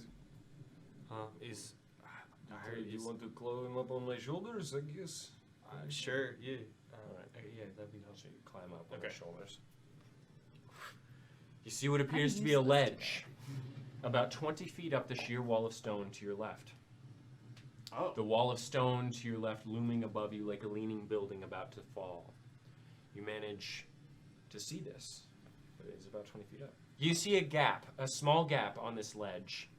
Is I Okay, heard you want to climb up on my shoulders, I guess? sure, yeah. Alright. Yeah, that'd be helpful. So you climb up on Okay. the shoulders. You see what appears I'm to be a useless ledge, about 20 feet up the sheer wall of stone to your left. Oh. The wall of stone to your left looming above you like a leaning building about to fall. You manage to see this, but it is about 20 feet up. You see a gap, a small gap on this ledge,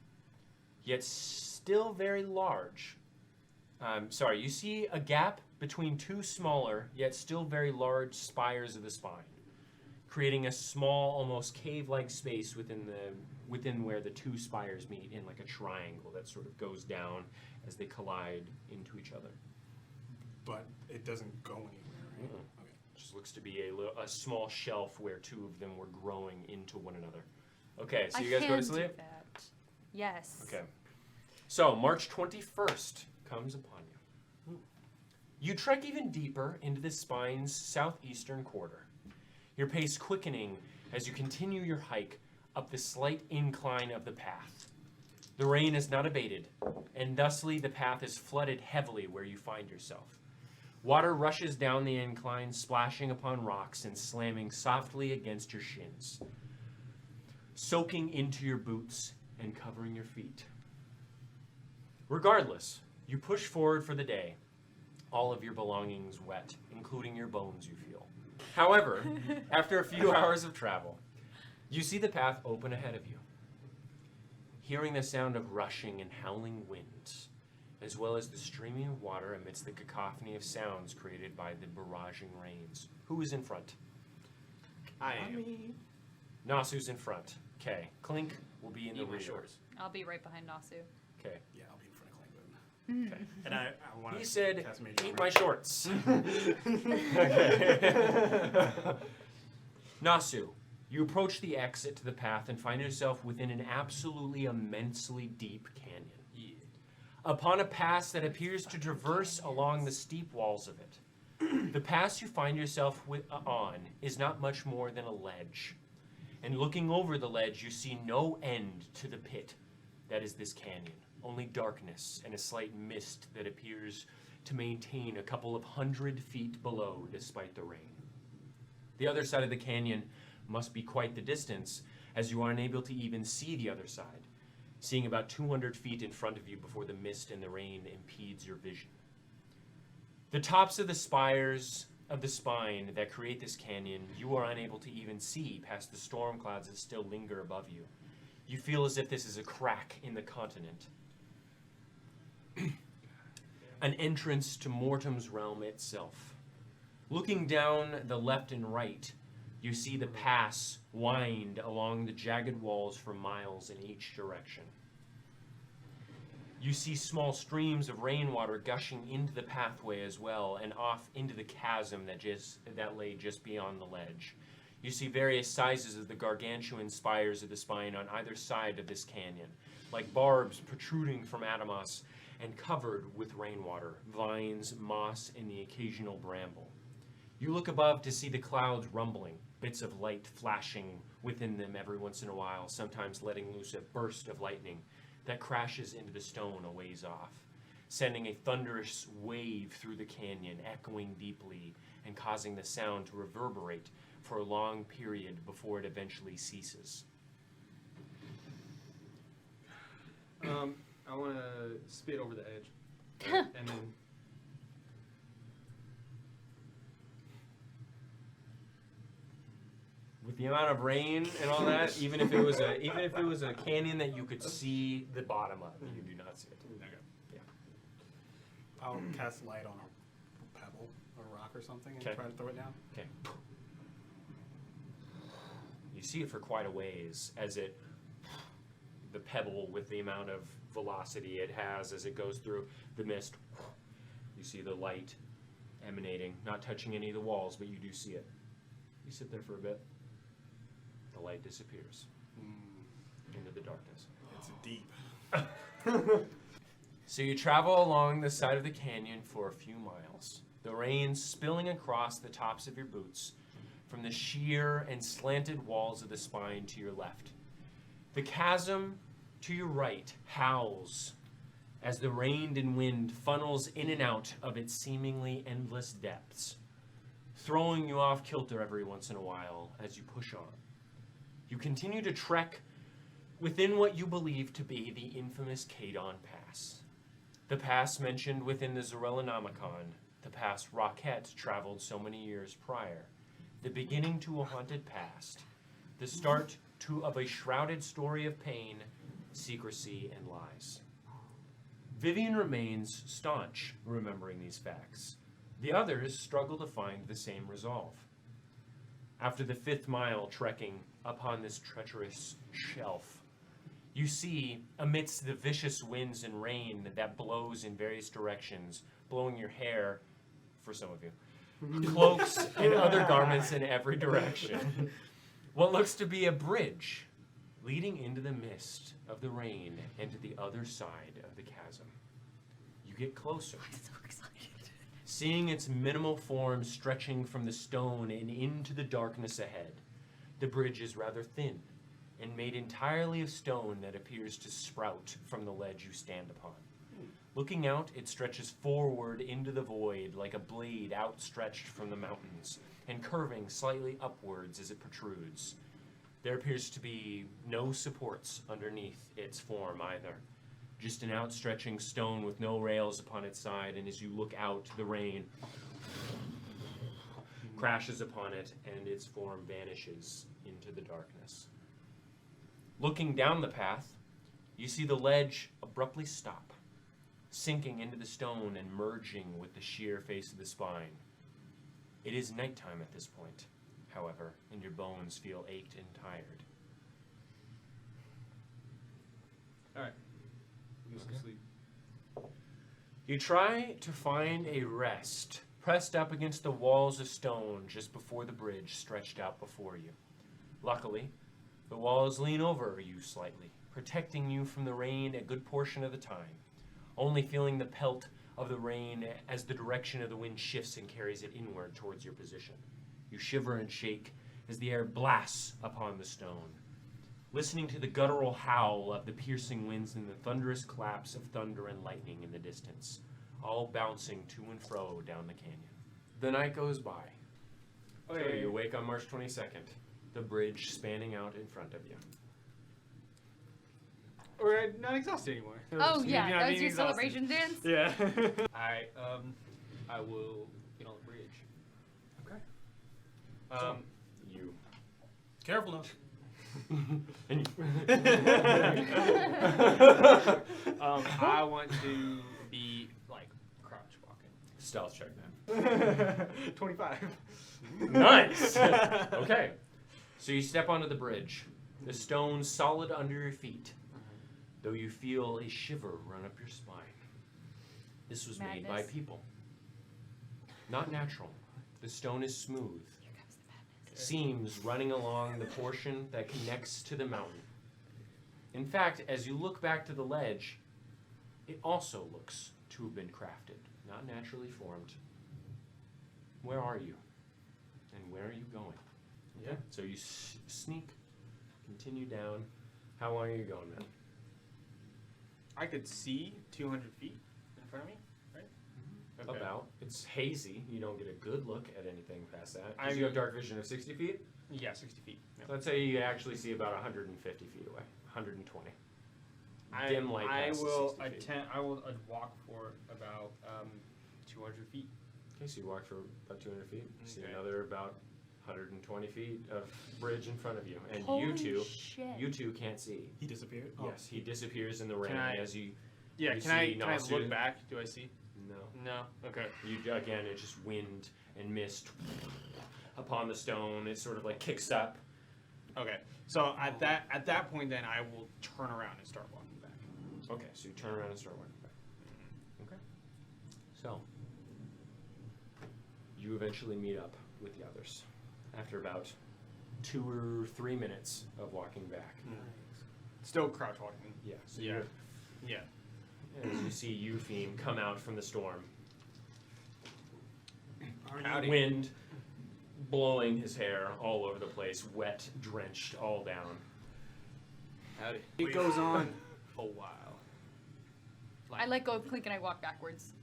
yet still very large. You see a gap between 2 smaller, yet still very large spires of the spine, creating a small, almost cave-like space within where the 2 spires meet in like a triangle that sort of goes down as they collide into each other. But it doesn't go anywhere, right? Mm-mm. Okay. Just looks to be a small shelf where 2 of them were growing into one another. Okay, so you guys go to I can sleep? do that. Yes. Okay. So, March 21st comes upon you. You trek even deeper into the spine's southeastern quarter, your pace quickening as you continue your hike up the slight incline of the path. The rain is not abated, and thusly the path is flooded heavily where you find yourself. Water rushes down the incline, splashing upon rocks and slamming softly against your shins, soaking into your boots and covering your feet. Regardless, you push forward for the day, all of your belongings wet, including your bones, you feel. However, after a few hours of travel, you see the path open ahead of you, hearing the sound of rushing and howling winds, as well as the streaming of water amidst the cacophony of sounds created by the barraging rains. Who is in front? I am. Nasu's in front. Okay. Clink will be in the Eat my rear. shorts. I'll be right behind Nasu. Okay. Yeah, I'll be in front of Klingwood. Okay. And I want to He said, cast Mage eat Armor. my shorts. Okay. Nasu, you approach the exit to the path and find yourself within an absolutely immensely deep canyon. Yeah. Upon a pass that appears to traverse along the steep walls of it. The pass you find yourself on is not much more than a ledge. And looking over the ledge, you see no end to the pit that is this canyon. Only darkness and a slight mist that appears to maintain a couple of 100 feet below despite the rain. The other side of the canyon must be quite the distance, as you are unable to even see the other side, seeing about 200 feet in front of you before the mist and the rain impedes your vision. The tops of the spires of the spine that create this canyon, you are unable to even see past the storm clouds that still linger above you. You feel as if this is a crack in the continent. An entrance to Mortem's realm itself. Looking down the left and right, you see the pass wind along the jagged walls for miles in each direction. You see small streams of rainwater gushing into the pathway as well, and off into the chasm that lay just beyond the ledge. You see various sizes of the gargantuan spires of the spine on either side of this canyon, like barbs protruding from atomos and covered with rainwater, vines, moss, and the occasional bramble. You look above to see the clouds rumbling, bits of light flashing within them every once in a while, sometimes letting loose a burst of lightning that crashes into the stone a ways off, sending a thunderous wave through the canyon, echoing deeply and causing the sound to reverberate for a long period before it eventually ceases. I want to spit over the edge, and then With the amount of rain and all that, even if it was a canyon that you could see the bottom of, you do not see it. Okay. I'll cast light on a pebble or a rock or something and Okay. try to throw it down. Okay. You see it for quite a ways as the pebble with the amount of velocity it has as it goes through the mist. You see the light emanating, not touching any of the walls, but you do see it. You sit there for a bit. The light disappears into the darkness. It's deep. So you travel along the side of the canyon for a few miles, the rain spilling across the tops of your boots from the sheer and slanted walls of the spine to your left. The chasm to your right howls as the rain and wind funnels in and out of its seemingly endless depths, throwing you off kilter every once in a while as you push on. You continue to trek within what you believe to be the infamous Kadon Pass. The pass mentioned within the Zorellonomicon, the pass Roquette traveled so many years prior. The beginning to a haunted past. The start of a shrouded story of pain, secrecy, and lies. Vivian remains staunch, remembering these facts. The others struggle to find the same resolve. After the 5th mile trekking upon this treacherous shelf, you see, amidst the vicious winds and rain that blows in various directions, blowing your hair, for some of you, cloaks and other garments in every direction, what looks to be a bridge leading into the mist of the rain and to the other side of the chasm. You get closer, I'm so excited. seeing its minimal form stretching from the stone and into the darkness ahead. The bridge is rather thin and made entirely of stone that appears to sprout from the ledge you stand upon. Looking out, it stretches forward into the void like a blade outstretched from the mountains, and curving slightly upwards as it protrudes. There appears to be no supports underneath its form either, just an outstretching stone with no rails upon its side, and as you look out, the rain crashes upon it, and its form vanishes into the darkness. Looking down the path, you see the ledge abruptly stop, sinking into the stone and merging with the sheer face of the spine. It is nighttime at this point, however, and your bones feel ached and tired. Alright. Go to sleep. You try to find a rest, pressed up against the walls of stone just before the bridge stretched out before you. Luckily, the walls lean over you slightly, protecting you from the rain a good portion of the time, only feeling the pelt of the rain as the direction of the wind shifts and carries it inward towards your position. You shiver and shake as the air blasts upon the stone, listening to the guttural howl of the piercing winds and the thunderous claps of thunder and lightning in the distance, all bouncing to and fro down the canyon. The night goes by. So you wake on March 22nd, the bridge spanning out in front of you. We're not exhausted anymore. Oh yeah, You're not that was being your exhausted. celebration dance? Yeah. I will get on the bridge. Okay. You. Careful now. And I want to be like crouch walking. stealth check then. 25. Nice! Okay. So you step onto the bridge, the stone solid under your feet, though you feel a shiver run up your spine. This was made by Madness. people. Not natural. The stone is smooth. Here comes the madness. Seams running along the portion that connects to the mountain. In fact, as you look back to the ledge, it also looks to have been crafted, not naturally formed. Where are you? And where are you going? Yeah. So you sneak, continue down. How long are you going, man? I could see 200 feet in front of me, right? Okay. About. It's hazy. You don't get a good look at anything past that. I Because you have mean- dark vision of 60 feet. Yeah, 60 feet. Yeah. Let's say you actually see about 150 feet away. 120. Dim light I passes will 60 feet. attempt. I will walk for about 200 feet. Okay, so you walk for about 200 feet. You see Okay. another about 120 feet of bridge in front of you. And Holy you shit. two can't see. He disappeared. Oh. Yes, he disappears in the rain I- as you... Yeah. You Can I? see Can I Nasu? look back? Do I see? No. No. Okay. You, again, it's just wind and mist upon the stone. It sort of like kicks up. Okay. So at that point, then I will turn around and start walking back. Okay, so you turn around and start walking back. Okay. So, you eventually meet up with the others after about 2 or 3 minutes of walking back. Still crouch walking. Yeah. So Yeah. Yeah. as you see Eupheme come out from the storm, Howdy. wind blowing his hair all over the place, wet, drenched, all down. Howdy. It goes on a while. I let go of Clink and I walk backwards.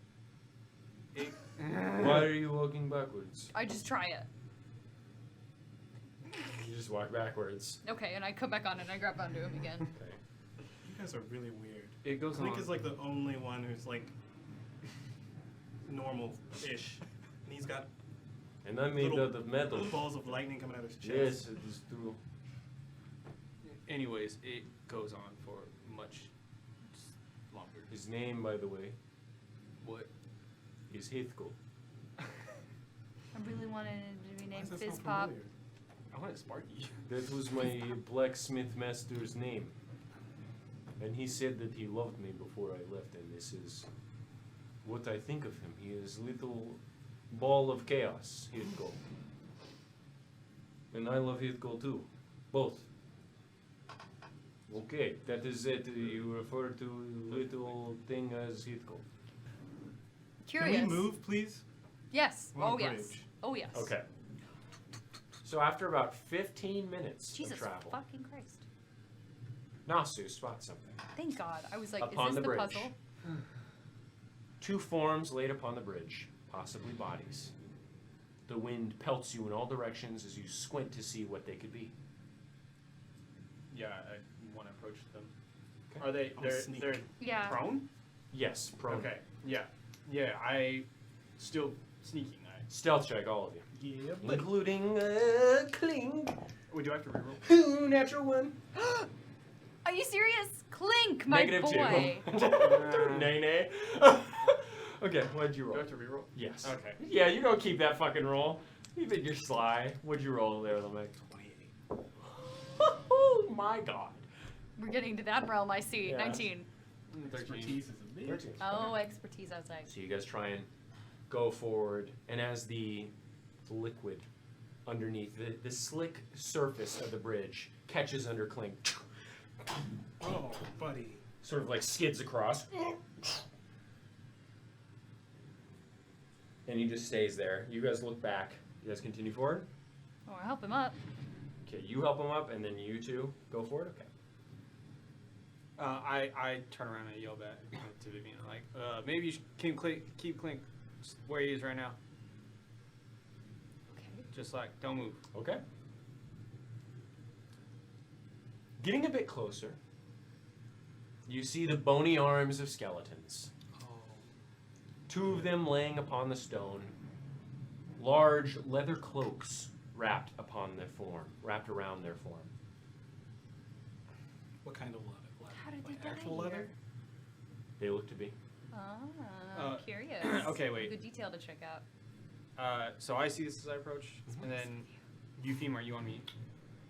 Why are you walking backwards? I just try it. You just walk backwards. Okay, and I come back on and I grab onto him again. Okay. You guys are really weird. It goes Clink on. is like the only one who's like normal-ish. And he's got And I'm made Little- out of metal. little balls of lightning coming out of his chest. Yes, it is true. Anyways, it goes on for much longer. His name, by the way, What? is Heathcote. I really wanted it to be Why named does that Fizz sound Pop. familiar? I want a Sparky. That was my blacksmith master's name. And he said that he loved me before I left, and this is what I think of him. He is little ball of chaos, Heathcote. And I love Heathcote too. Both. Okay, that is it. You refer to little thing as Heathcote. Curious. Can we move, please? Yes. We're on Oh a yes. bridge. Oh yes. Okay. So after about 15 minutes Jesus of travel, fucking Christ. Nasu spots something. Thank God. I was like, Upon is the this the bridge. puzzle? 2 forms laid upon the bridge, possibly bodies. The wind pelts you in all directions as you squint to see what they could be. Yeah, I want to approach them. Okay. Are they? I'm They're sneaky. they're Yeah. prone. Yes, prone. Okay. Yeah. Yeah. I still sneaking. Stealth check, all of you. Yeah, but Including Clink. Wait, do I have to reroll? Natural 1. Are you serious? Clink, my Negative boy. 2. Nay, nay. Okay, what'd you Do roll? I have to reroll? Yes. Okay. Yeah, you don't keep that fucking roll. Even you're sly. What'd you roll there, Lamech? 28. Oh my god. We're getting to that realm, I see. Yeah. 19. 13. Expertise is a big. 13. Oh, expertise outside. So you guys try and go forward, and as the liquid underneath the slick surface of the bridge catches under Clink, Oh, buddy. sort of like skids across, and he just stays there. You guys look back. You guys continue forward. Oh, I'll help him up. Okay, you help him up, and then you two go forward. Okay. I turn around and yell back to Vivian like, maybe you should keep Clink where he is right now. Okay. Just like, don't move. Okay. Getting a bit closer, you see the bony arms of skeletons. Oh. 2 of them laying upon the stone, large leather cloaks wrapped around their form. What kind of leather? How did Like they die actual here? leather? They look to be. Ah, Uh, curious. okay, wait. Good detail to check out. So I see this as I approach, and then Eupheme, are you on me?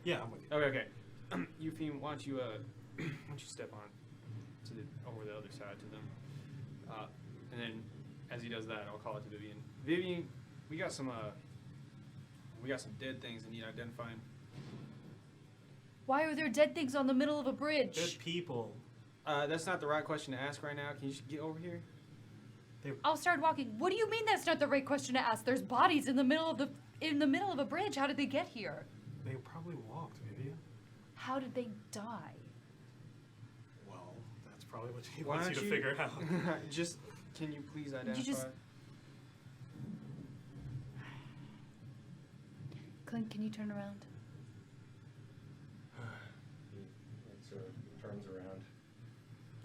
Yeah, I'm with you. Okay. Eupheme, why don't you step on over the other side to them, and then as he does that, I'll call it to Vivian. Vivian, we got some dead things that need identifying. Why are there dead things on the middle of a bridge? Dead people. That's not the right question to ask right now. Can you just get over here? I'll start walking. What do you mean that's not the right question to ask? There's bodies in the middle of a bridge. How did they get here? They probably walked, Vivian. How did they die? Well, that's probably what he Why wants you don't to you- figure out. Just, can you please identify? just- Clint, can you turn around? It sort of turns around.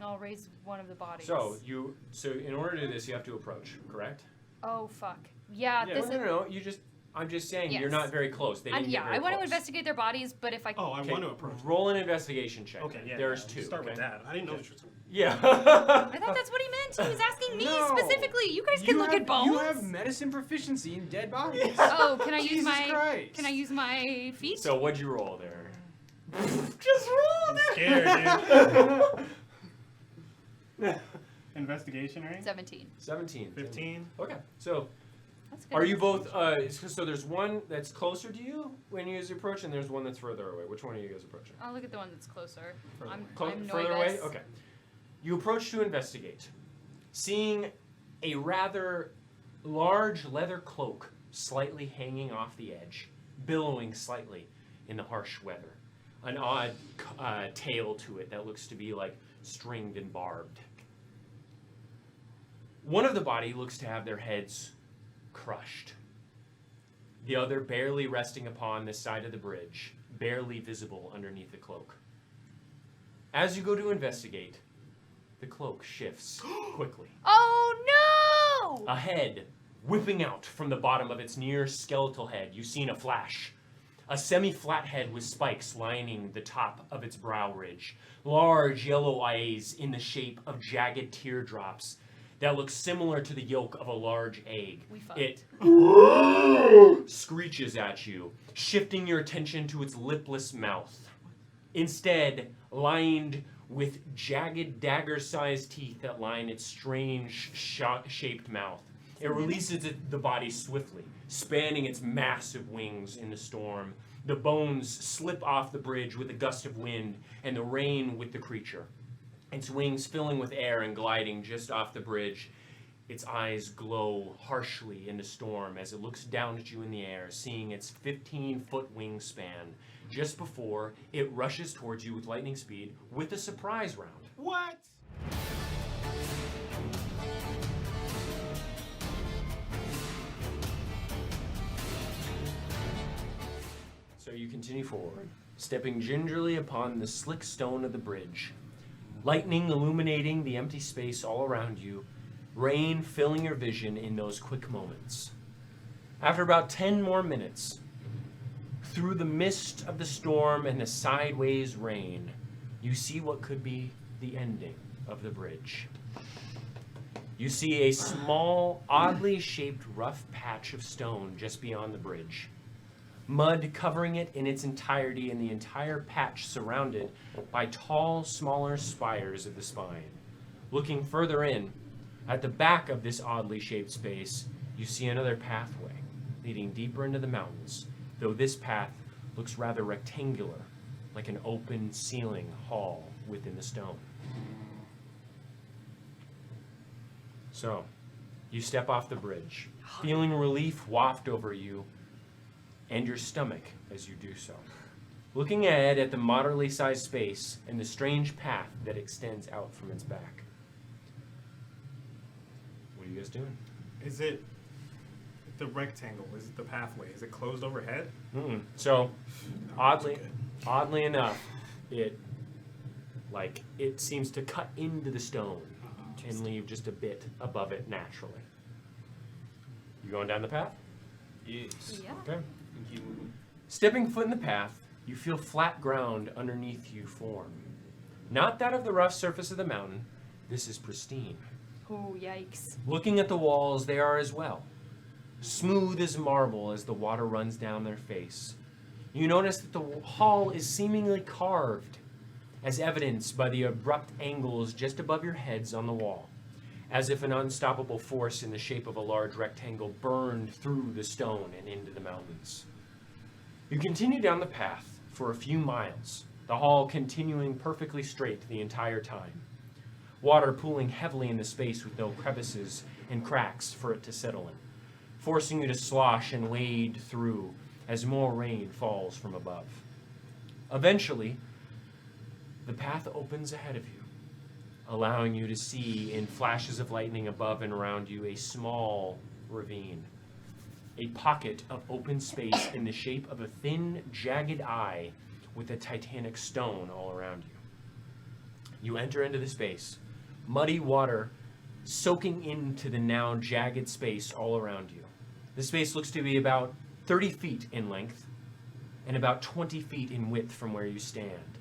I'll raise one of the bodies. So in order to do this, you have to approach, correct? Oh fuck. Yeah, Yeah. this No, is. no. I'm just saying you're Yes. not very close. They didn't get Yeah, very I want to close. investigate their bodies, but if I Oh, I Okay, want to approach. roll an investigation check. Okay, yeah. There's yeah, 2. Start okay? with that. I didn't know Okay. this was. Yeah. I thought that's what he meant. He was asking me No. specifically. You guys can look at bones. You have medicine proficiency in dead bodies. Oh, can I use Jesus my? Christ. Can I use my feet? So what'd you roll there? Just roll I'm scared, dude. Investigation, right? 17. 17. 15. Okay. So That's good. are you both? So there's one that's closer to you when you guys approach, and there's one that's further away. Which one are you guys approaching? I'll look at the one that's closer. Further I'm, away. I'm Further nervous. away. Okay. You approach to investigate, seeing a rather large leather cloak slightly hanging off the edge, billowing slightly in the harsh weather. An odd tail to it that looks to be like stringed and barbed. One of the body looks to have their heads crushed. The other barely resting upon the side of the bridge, barely visible underneath the cloak. As you go to investigate, the cloak shifts quickly. Oh no! A head whipping out from the bottom of its near skeletal head. You see in a flash. A semi-flat head with spikes lining the top of its brow ridge. Large yellow eyes in the shape of jagged teardrops that look similar to the yolk of a large egg. We fucked. It screeches at you, shifting your attention to its lipless mouth. Instead, lined with jagged dagger-sized teeth that line its strange shaped mouth. It releases the body swiftly, spanning its massive wings in the storm. The bones slip off the bridge with a gust of wind, and the rain with the creature. Its wings filling with air and gliding just off the bridge. Its eyes glow harshly in the storm as it looks down at you in the air, seeing its 15-foot wingspan just before it rushes towards you with lightning speed with a surprise round. What? So you continue forward, stepping gingerly upon the slick stone of the bridge, lightning illuminating the empty space all around you, rain filling your vision in those quick moments. After about 10 more minutes, through the mist of the storm and the sideways rain, you see what could be the ending of the bridge. You see a small, oddly shaped rough patch of stone just beyond the bridge. Mud covering it in its entirety, and the entire patch surrounded by tall, smaller spires at the spine. Looking further in, at the back of this oddly shaped space, you see another pathway leading deeper into the mountains, though this path looks rather rectangular, like an open ceiling hall within the stone. So, you step off the bridge, feeling relief waft over you and your stomach as you do so. Looking ahead at the moderately sized space and the strange path that extends out from its back. What are you guys doing? Is it the rectangle? Is it the pathway? Is it closed overhead? Mm-mm. So, oddly enough, it seems to cut into the stone and leave just a bit above it naturally. You going down the path? Yes. Yeah. Okay. Thank you. Stepping foot in the path, you feel flat ground underneath you form. Not that of the rough surface of the mountain. This is pristine. Oh, yikes. Looking at the walls, they are as well. Smooth as marble as the water runs down their face. You notice that the hall is seemingly carved, as evidenced by the abrupt angles just above your heads on the wall, as if an unstoppable force in the shape of a large rectangle burned through the stone and into the mountains. You continue down the path for a few miles, the hall continuing perfectly straight the entire time. Water pooling heavily in the space with no crevices and cracks for it to settle in, forcing you to slosh and wade through as more rain falls from above. Eventually, the path opens ahead of you, allowing you to see in flashes of lightning above and around you a small ravine, a pocket of open space in the shape of a thin, jagged eye with a titanic stone all around you. You enter into the space, muddy water soaking into the now jagged space all around you. The space looks to be about 30 feet in length and about 20 feet in width from where you stand.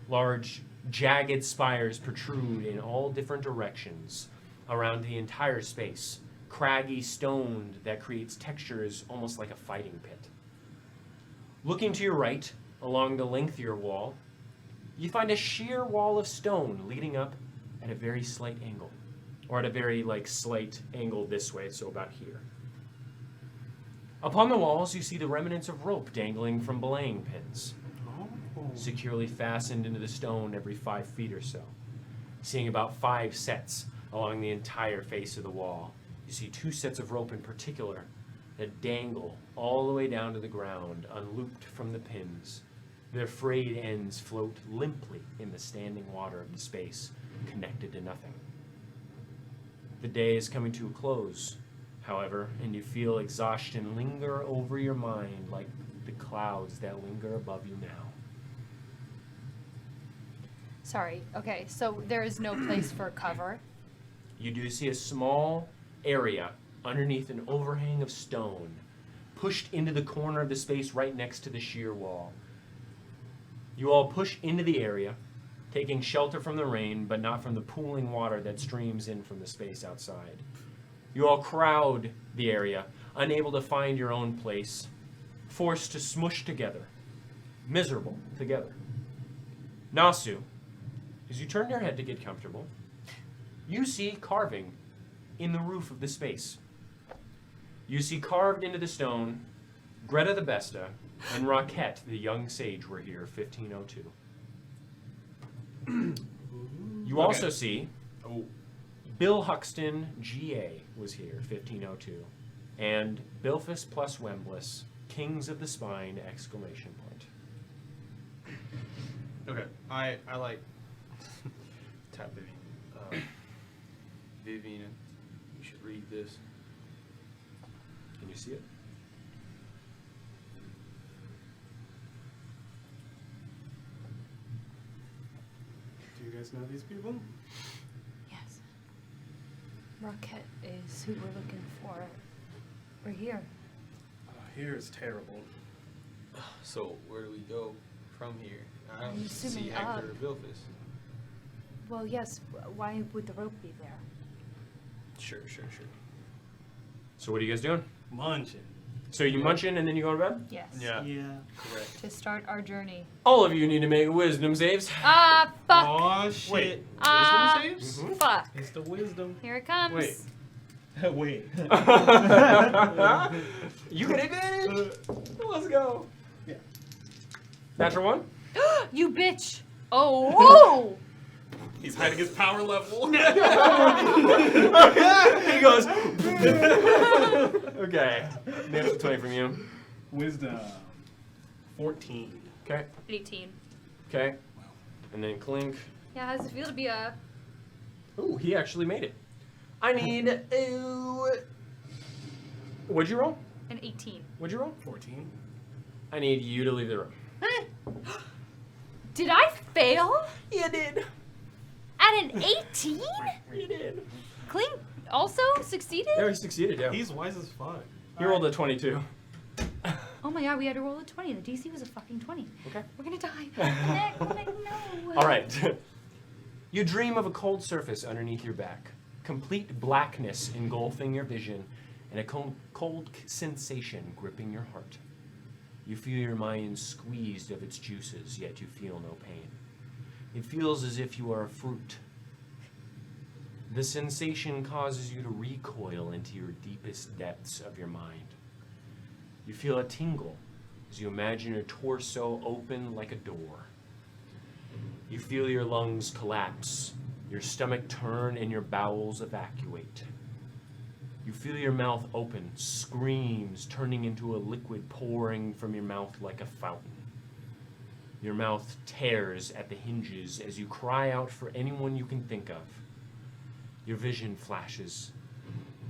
Large, jagged spires protrude in all different directions around the entire space, craggy stone that creates textures almost like a fighting pit. Looking to your right, along the length of your wall, you find a sheer wall of stone leading up at a very slight angle, or at a very slight angle this way, so about here. Upon the walls, you see the remnants of rope dangling from belaying pins, securely fastened into the stone every 5 feet or so. Seeing about 5 sets along the entire face of the wall. You see 2 sets of rope in particular that dangle all the way down to the ground, unlooped from the pins. Their frayed ends float limply in the standing water of the space, connected to nothing. The day is coming to a close, however, and you feel exhaustion linger over your mind like the clouds that linger above you now. Sorry. Okay, so there is no place for cover. You do see a small area underneath an overhang of stone, pushed into the corner of the space right next to the sheer wall. You all push into the area, taking shelter from the rain, but not from the pooling water that streams in from the space outside. You all crowd the area, unable to find your own place, forced to smush together, miserable together. Nasu, as you turn your head to get comfortable, you see carving in the roof of the space. You see carved into the stone, Greta the Besta and Roquette, the young sage, were here, 1502. You also see Bill Huxton, G.A., was here, 1502. And Bilphus plus Wembless, Kings of the Spine, exclamation point. Okay, I like tap Vivian. Vivian, you should read this. Can you see it? Do you guys know these people? Yes. Roquette is who we're looking for. We're here. Here is terrible. So where do we go from here? I I'm don't assuming see Hector up. or Bilphus. Well, yes. Why would the rope be there? Sure. So what are you guys doing? Munching. So you munching and then you go to bed? Yes. Yeah. Correct. To start our journey. All of you need to make wisdom saves. Ah, fuck. Oh shit. Wait, Ah, wisdom saves? fuck. It's the wisdom. Here it comes. Wait. Wait. You get advantage. Let's go. Yeah. Natural one. You bitch. Oh. Whoa. He's hiding his power level. He goes. Okay. Natural 20 from you. Wisdom. 14. Okay. 18. Okay. And then Clink. Yeah, how does it feel to be a... Ooh, he actually made it. I need. What'd you roll? An 18. What'd you roll? 14. I need you to leave the room. Did I fail? You did. At an 18? You did. Clean also succeeded? Yeah, he succeeded, yeah. He's wise as fuck. He rolled a 22. Oh my god, we had to roll a 20. The DC was a fucking 20. Okay. We're gonna die. Nick, no. All right. You dream of a cold surface underneath your back, complete blackness engulfing your vision, and a cold sensation gripping your heart. You feel your mind squeezed of its juices, yet you feel no pain. It feels as if you are a fruit. The sensation causes you to recoil into your deepest depths of your mind. You feel a tingle as you imagine your torso open like a door. You feel your lungs collapse, your stomach turn, and your bowels evacuate. You feel your mouth open, screams turning into a liquid pouring from your mouth like a fountain. Your mouth tears at the hinges as you cry out for anyone you can think of. Your vision flashes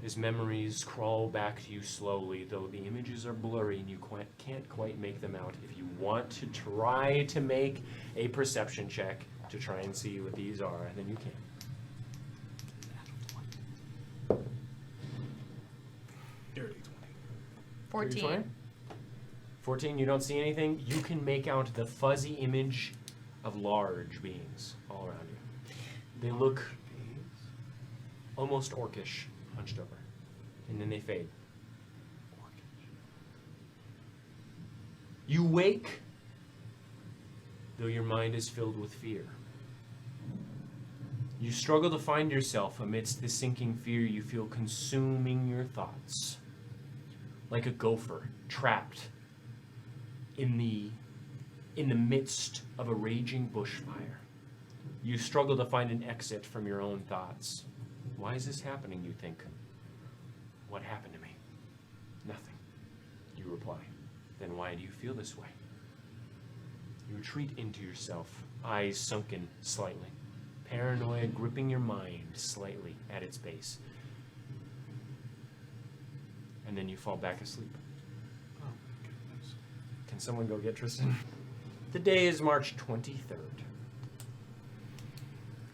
as memories crawl back to you slowly, though the images are blurry and you can't quite make them out. If you want to try to make a perception check to try and see what these are, then you can. Dirty 14. 20? 14, you don't see anything. You can make out the fuzzy image of large beings all around you. They look almost orcish, hunched over, and then they fade. You wake, though your mind is filled with fear. You struggle to find yourself amidst the sinking fear you feel consuming your thoughts, like a gopher trapped in the midst of a raging bushfire. You struggle to find an exit from your own thoughts. Why is this happening, you think? What happened to me? Nothing, you reply. Then why do you feel this way? You retreat into yourself, eyes sunken slightly, paranoia gripping your mind slightly at its base. And then you fall back asleep. Oh, goodness. Can someone go get Tristan? The day is March 23rd.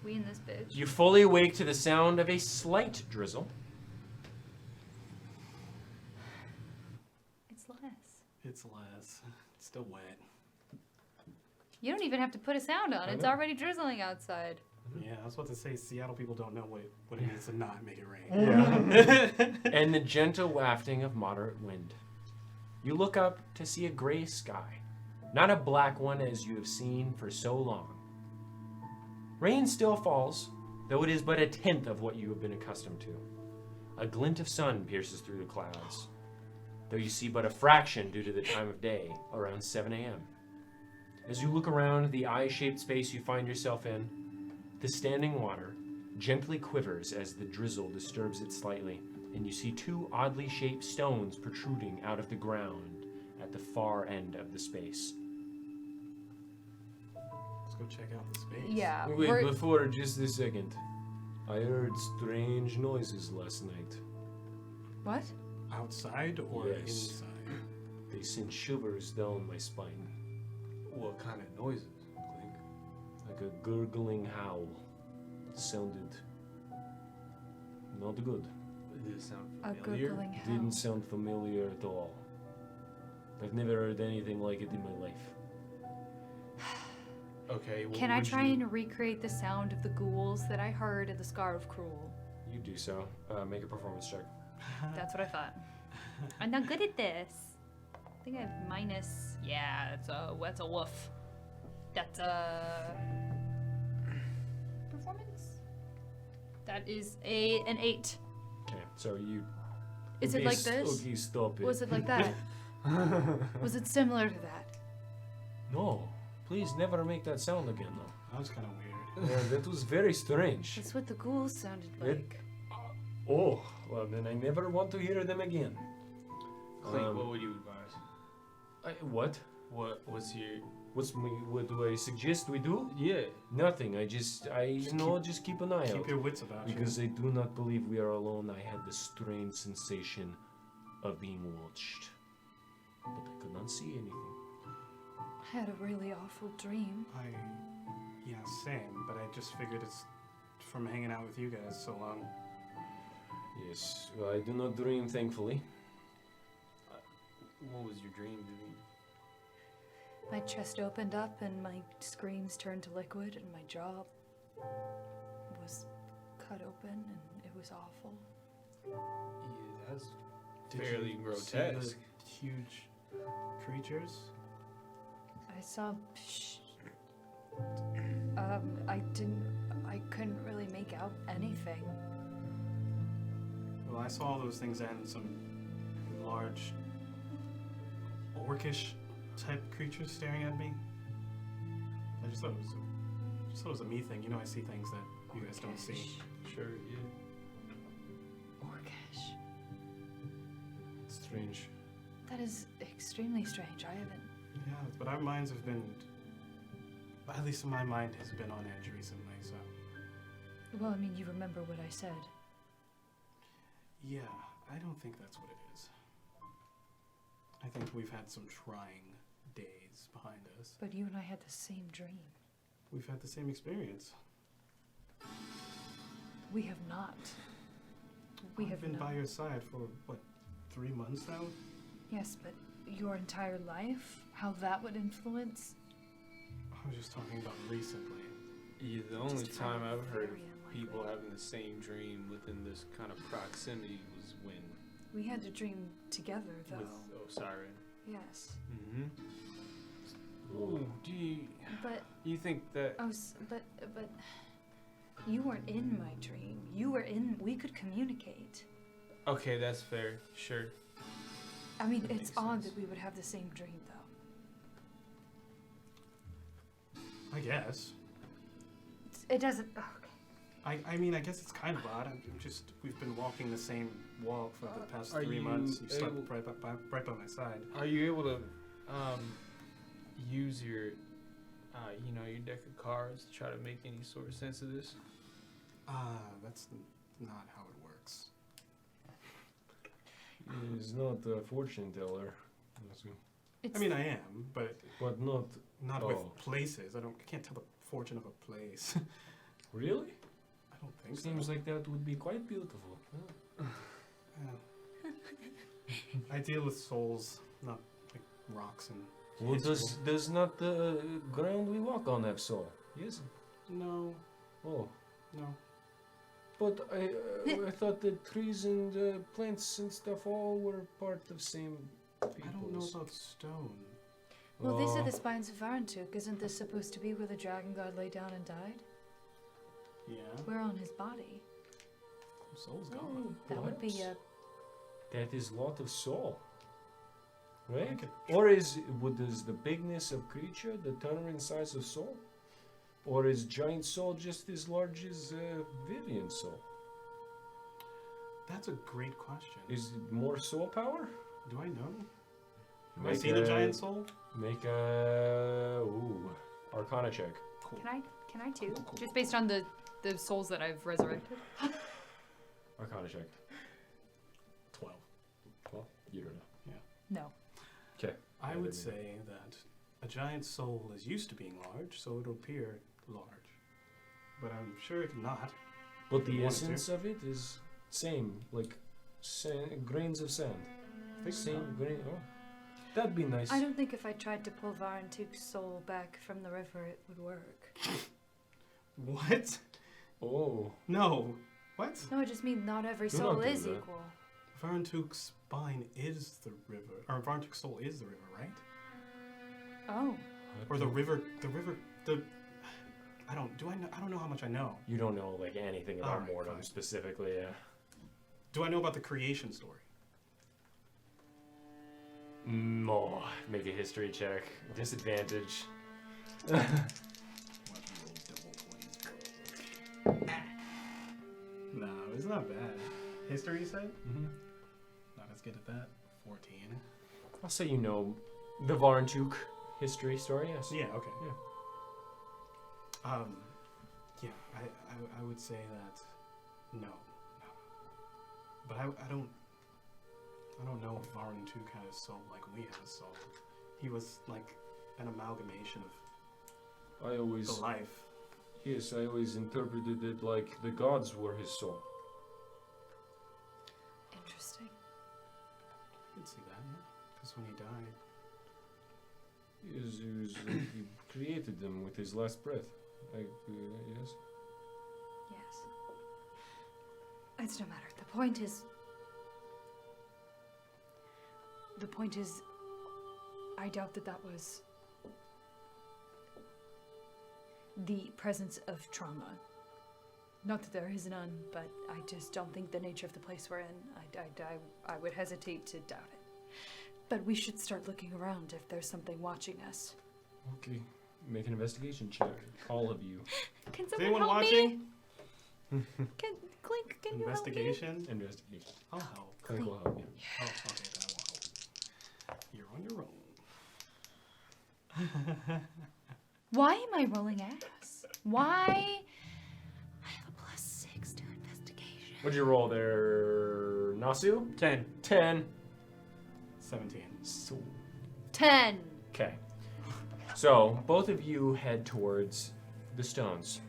We in this bitch. You fully awake to the sound of a slight drizzle. It's less. It's less. It's still wet. You don't even have to put a sound on. It's already drizzling outside. Yeah, I was about to say Seattle people don't know what it means to not make it rain. Yeah. And the gentle wafting of moderate wind. You look up to see a gray sky, not a black one as you have seen for so long. Rain still falls, though it is but a tenth of what you have been accustomed to. A glint of sun pierces through the clouds, though you see but a fraction due to the time of day, around 7 a.m. As you look around the eye-shaped space you find yourself in, the standing water gently quivers as the drizzle disturbs it slightly, and you see two oddly shaped stones protruding out of the ground at the far end of the space. Let's go check out the space. Yeah. Wait, we're- before just a second. I heard strange noises last night. What? Outside or Yes. inside? They sent shivers down my spine. What kind of noises, Clink? Like a gurgling howl. Sounded not good. Did it sound A familiar? gurgling howl. Didn't sound familiar at all. I've never heard anything like it in my life. Okay. Well, Can I would try you- and recreate the sound of the ghouls that I heard in the Scar of Cruel? You do so. Make a performance check. That's what I thought. I'm not good at this. I think I have minus. Yeah, that's a woof. That's a performance. That is an 8. Okay, so you Is it Okay, like this? Okay, stop it. Was it like that? Was it similar to that? No, please never make that sound again, though. That was kind of weird. Yeah, that was very strange. That's what the ghouls sounded It- like. Oh, well then I never want to hear them again. Clink, what would you advise? What? What's your? What do I suggest we do? Yeah. Nothing. Just keep an eye Keep out. your wits about you. Because I do not believe we are alone. I had the strange sensation of being watched. But I could not see anything. I had a really awful dream. Yeah, same. But I just figured it's from hanging out with you guys so long. Yes, well, I do not dream, thankfully. What was your dream, Vivian? My chest opened up and my screams turned to liquid and my jaw was cut open and it was awful. Yeah, that's Did fairly you grotesque. See the huge creatures? I saw. I couldn't really make out anything. Well, I saw all those things and some large orcish type creatures staring at me. I just thought it was a me thing. You know, I see things that you guys don't see. Sure, yeah. Orcish. Strange. That is extremely strange. I haven't. Yeah, but our minds have been, at least my mind has been on edge recently, so. Well, I mean, you remember what I said. Yeah, I don't think that's what it is. I think we've had some trying days behind us. But you and I had the same dream. We've had the same experience. We have not. We I've have been not. by your side for, what, 3 months now? Yes, but your entire life? How that would influence? I was just talking about recently. Yeah, the only Just time very, I've heard very of people unlikely. having the same dream within this kind of proximity was when We had a dream together, though. with Osiris. Yes. Mm-hmm. Ooh, do But you think that? but you weren't in my dream. You were in. We could communicate. Okay, that's fair. Sure. I mean, That it's makes odd sense. that we would have the same dream, though. I guess. It doesn't. Oh, okay. I mean, I guess it's kind of odd. We've been walking the same walk for the past Are 3 you months. You slept able- right by my side. Are you able to use your, your deck of cards to try to make any sort of sense of this? That's not how it works. He's not a fortune teller. It's, I mean, I am, but But not not Oh. with places. I can't tell the fortune of a place. really? I don't think Seems so. like that would be quite beautiful. Yeah. I deal with souls, not like rocks and. Well, history. does not the ground we walk on have soul? Yes. No, Oh, no. but I thought the trees and plants and stuff all were part of same peoples. I don't know about stone. well, these are Oh, the spines of Varantuk. Isn't this supposed to be where the dragon god lay down and died? Yeah. We're on his body. Soul's gone. That would be a. That is lot of soul. Right? could- Or is the bigness of creature determine size of soul? Or is giant soul just as large as Vivian's soul? That's a great question. Is it more soul power? Do I know? Have I Make seen a giant soul? Make a Arcana check. Cool. Can I too? Cool. Just based on the souls that I've resurrected. Arcana check. 12. Well, you don't know. No. Okay. I would say that a giant soul is used to being large, so it'll appear large. But I'm sure it's not. But the You want it essence of it is same, like grains of sand. I think Same grain. Oh, that'd be nice. I don't think if I tried to pull Varentuk's soul back from the river, it would work. What? Oh, No. What? No, I just mean not every Do soul not do is that. equal. Varentuk's spine is the river. Or Varentuk's soul is the river, right? Oh. Or the river, I don't know how much I know. You don't know like anything about Alright, Mortem fine. specifically, yeah. Do I know about the creation story? Oh, make a history check. Disadvantage. No, it's not bad. History, you said? Mm-hmm. Not as good at that. 14. I'll say you know the Varentuk history story, yes. Yeah, okay. Yeah. Yeah, I would say that no. But I don't know if Varentuk had a soul like we have a soul. He was like an amalgamation of I always the life. Yes, I always interpreted it like the gods were his soul. Interesting. You can see that, yeah. Because when he died, He created them with his last breath. Yes. Yes. It's no matter. The point is, I doubt that was the presence of trauma. Not that there is none, but I just don't think the nature of the place we're in, I would hesitate to doubt it. But we should start looking around if there's something watching us. Okay. Make an investigation check. All of you. Can is someone anyone help watching? me? Clink, can you help me? Investigation? Investigation. I'll help. Clinic will help you. Oh, okay, that will help. You're on your own. Why am I rolling ass? Why? I have a +6 to investigation. What'd you roll there, Nasu? 10. 10. 17. So 10. Okay. So, both of you head towards the stones.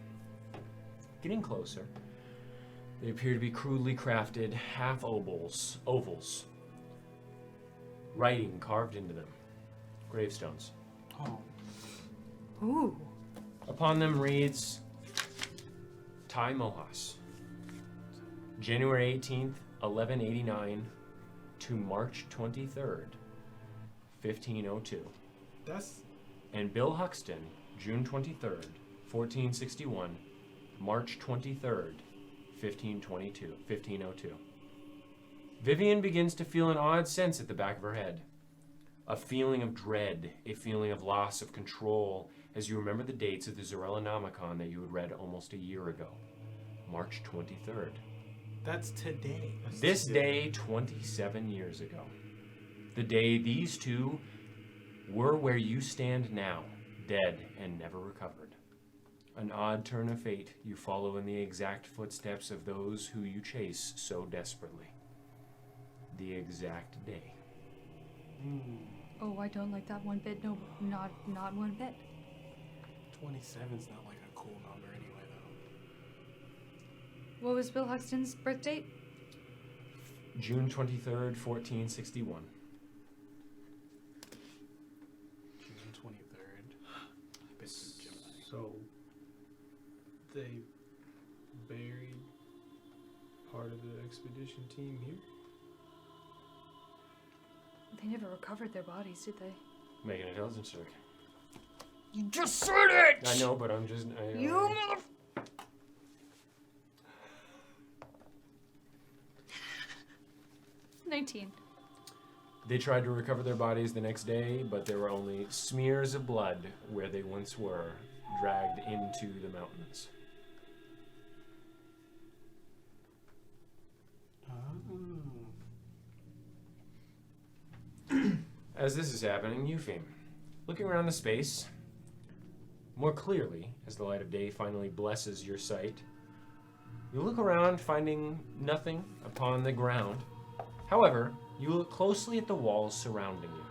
Getting closer. They appear to be crudely crafted half ovals. Writing carved into them. Gravestones. Oh. Ooh. Upon them reads Tai Mohas. January 18th, 1189 to March 23rd, 1502. That's And Bill Huxton, June 23rd, 1461, March 23rd, 1502. Vivian begins to feel an odd sense at the back of her head. A feeling of dread, a feeling of loss of control, as you remember the dates of the Zorellonomicon that you had read almost a year ago. March 23rd. That's today. This day, 27 years ago. The day these two were where you stand now, dead and never recovered. An odd turn of fate, you follow in the exact footsteps of those who you chase so desperately. The exact day. Oh, I don't like that one bit. No, not one bit. 27's not like a cool number anyway, though. What was Bill Huxton's birth date? June 23rd, 1461. June 23rd. Bit of Gemini. So, they buried part of the expedition team here? They never recovered their bodies, did they? Make an intelligence check. You just said it! I know, but I'm just... You mother... 19. They tried to recover their bodies the next day, but there were only smears of blood where they once were, dragged into the mountains. As this is happening, Eupheme, looking around the space, more clearly as the light of day finally blesses your sight, you look around, finding nothing upon the ground. However, you look closely at the walls surrounding you,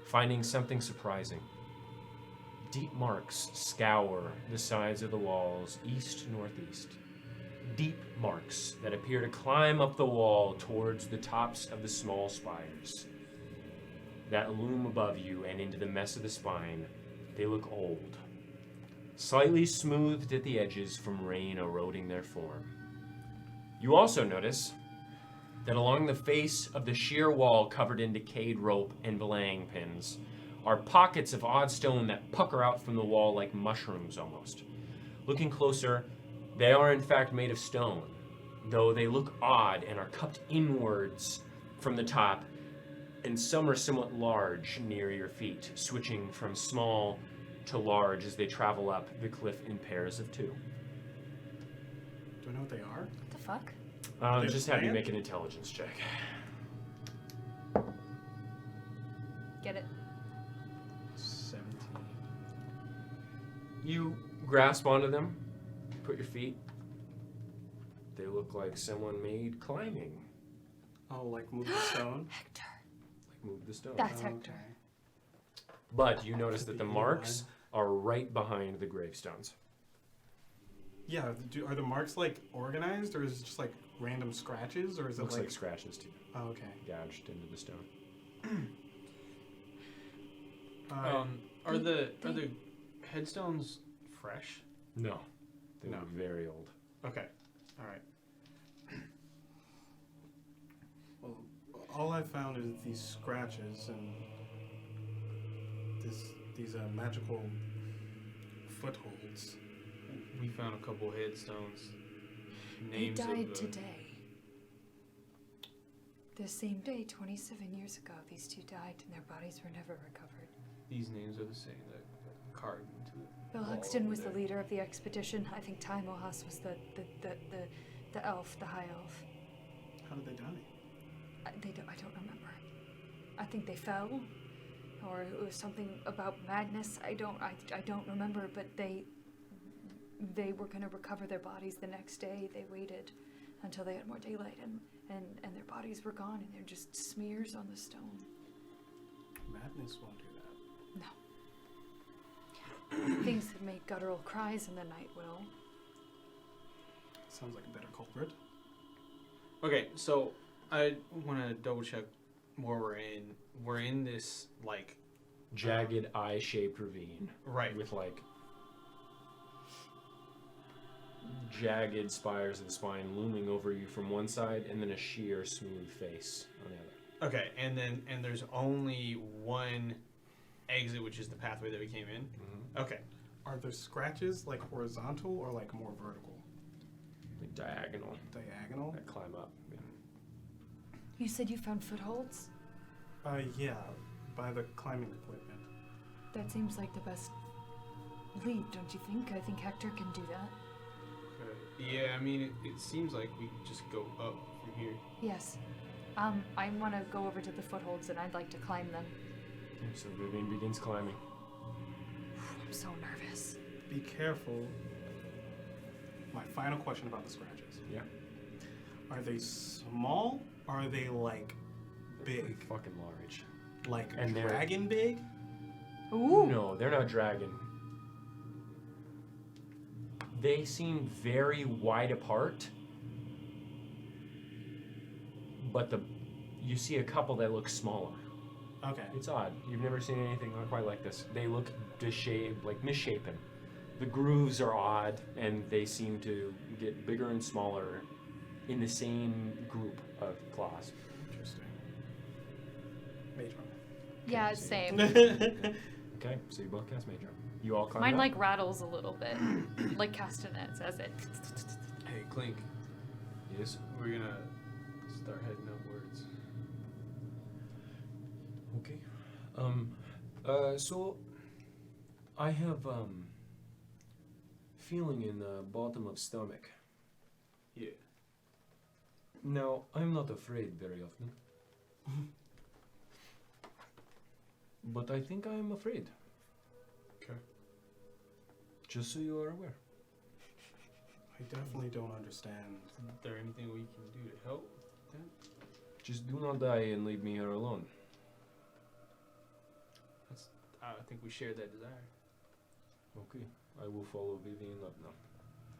finding something surprising. Deep marks scour the sides of the walls, east-northeast. Deep marks that appear to climb up the wall towards the tops of the small spires that loom above you and into the mess of the spine. They look old, slightly smoothed at the edges from rain eroding their form. You also notice that along the face of the sheer wall covered in decayed rope and belaying pins are pockets of odd stone that pucker out from the wall like mushrooms almost. Looking closer, they are in fact made of stone, though they look odd and are cupped inwards from the top, and some are somewhat large near your feet, switching from small to large as they travel up the cliff in pairs of two. Do I know what they are? What the fuck? They Just have you land? make an intelligence check. Get it? 17. You grasp onto them, put your feet. They look like someone made climbing. Oh, like move the stone? Hector. Like move the stone. That's Oh, Hector. okay. But you notice Could that the be either marks are right behind the gravestones. Yeah, are the marks like organized, or is it just like random scratches, or is it Looks like? like scratches too, Oh, okay. gouged into the stone. Are the headstones fresh? No, they No. look very old. Okay. All right. Well, all I found is these scratches and these magical footholds. We found a couple headstones. He Names died of today. The same day, 27 years ago, these two died and their bodies were never recovered. These names are the same that carved into it. Bill Huxton was the leader of the expedition. I think Ty Mohas was the elf, the high elf. How did they die? I don't remember. I think they fell, or it was something about madness. I don't remember. But they were going to recover their bodies the next day. They waited until they had more daylight, and their bodies were gone, and they're just smears on the stone. Madness won't do that. Things that make guttural cries in the night will. Sounds like a better culprit. Okay, so I want to double check where we're in. We're in this like Jagged eye-shaped ravine right. with like jagged spires of the spine looming over you from one side, and then a sheer, smooth face on the other. Okay, and there's only one exit, which is the pathway that we came in. Okay. Are the scratches like horizontal or like more vertical? Like diagonal Diagonal? that climb up. Yeah. You said you found footholds? Yeah, by the climbing equipment. That seems like the best lead, don't you think? I think Hector can do that. Yeah, I mean, it seems like we could just go up from here. Yes. I want to go over to the footholds, and I'd like to climb them. So Vivian begins climbing. I'm so nervous. Be careful. My final question about the scratches. Yeah. Are they small? Or are they like They're big? pretty fucking large. Like And they're- dragon big? Ooh. No, they're not dragon. They seem very wide apart, but you see a couple that look smaller. Okay. It's odd. You've never seen anything quite like this. They look disshaped, like misshapen. The grooves are odd, and they seem to get bigger and smaller in the same group of claws. Interesting. Mage Yeah, same. Okay, so you both cast Mage Armor. You all climb Mine up? like rattles a little bit, like castanets as it. Hey, Clink, Yes. we're gonna start heading upwards. Okay. So I have feeling in the bottom of stomach. Yeah. Now, I'm not afraid very often. But I think I'm afraid. Okay. Just so you are aware. I definitely don't understand. Is there anything we can do to help? Just do not die and leave me here alone. I think we share that desire. Okay, I will follow Vivian up now.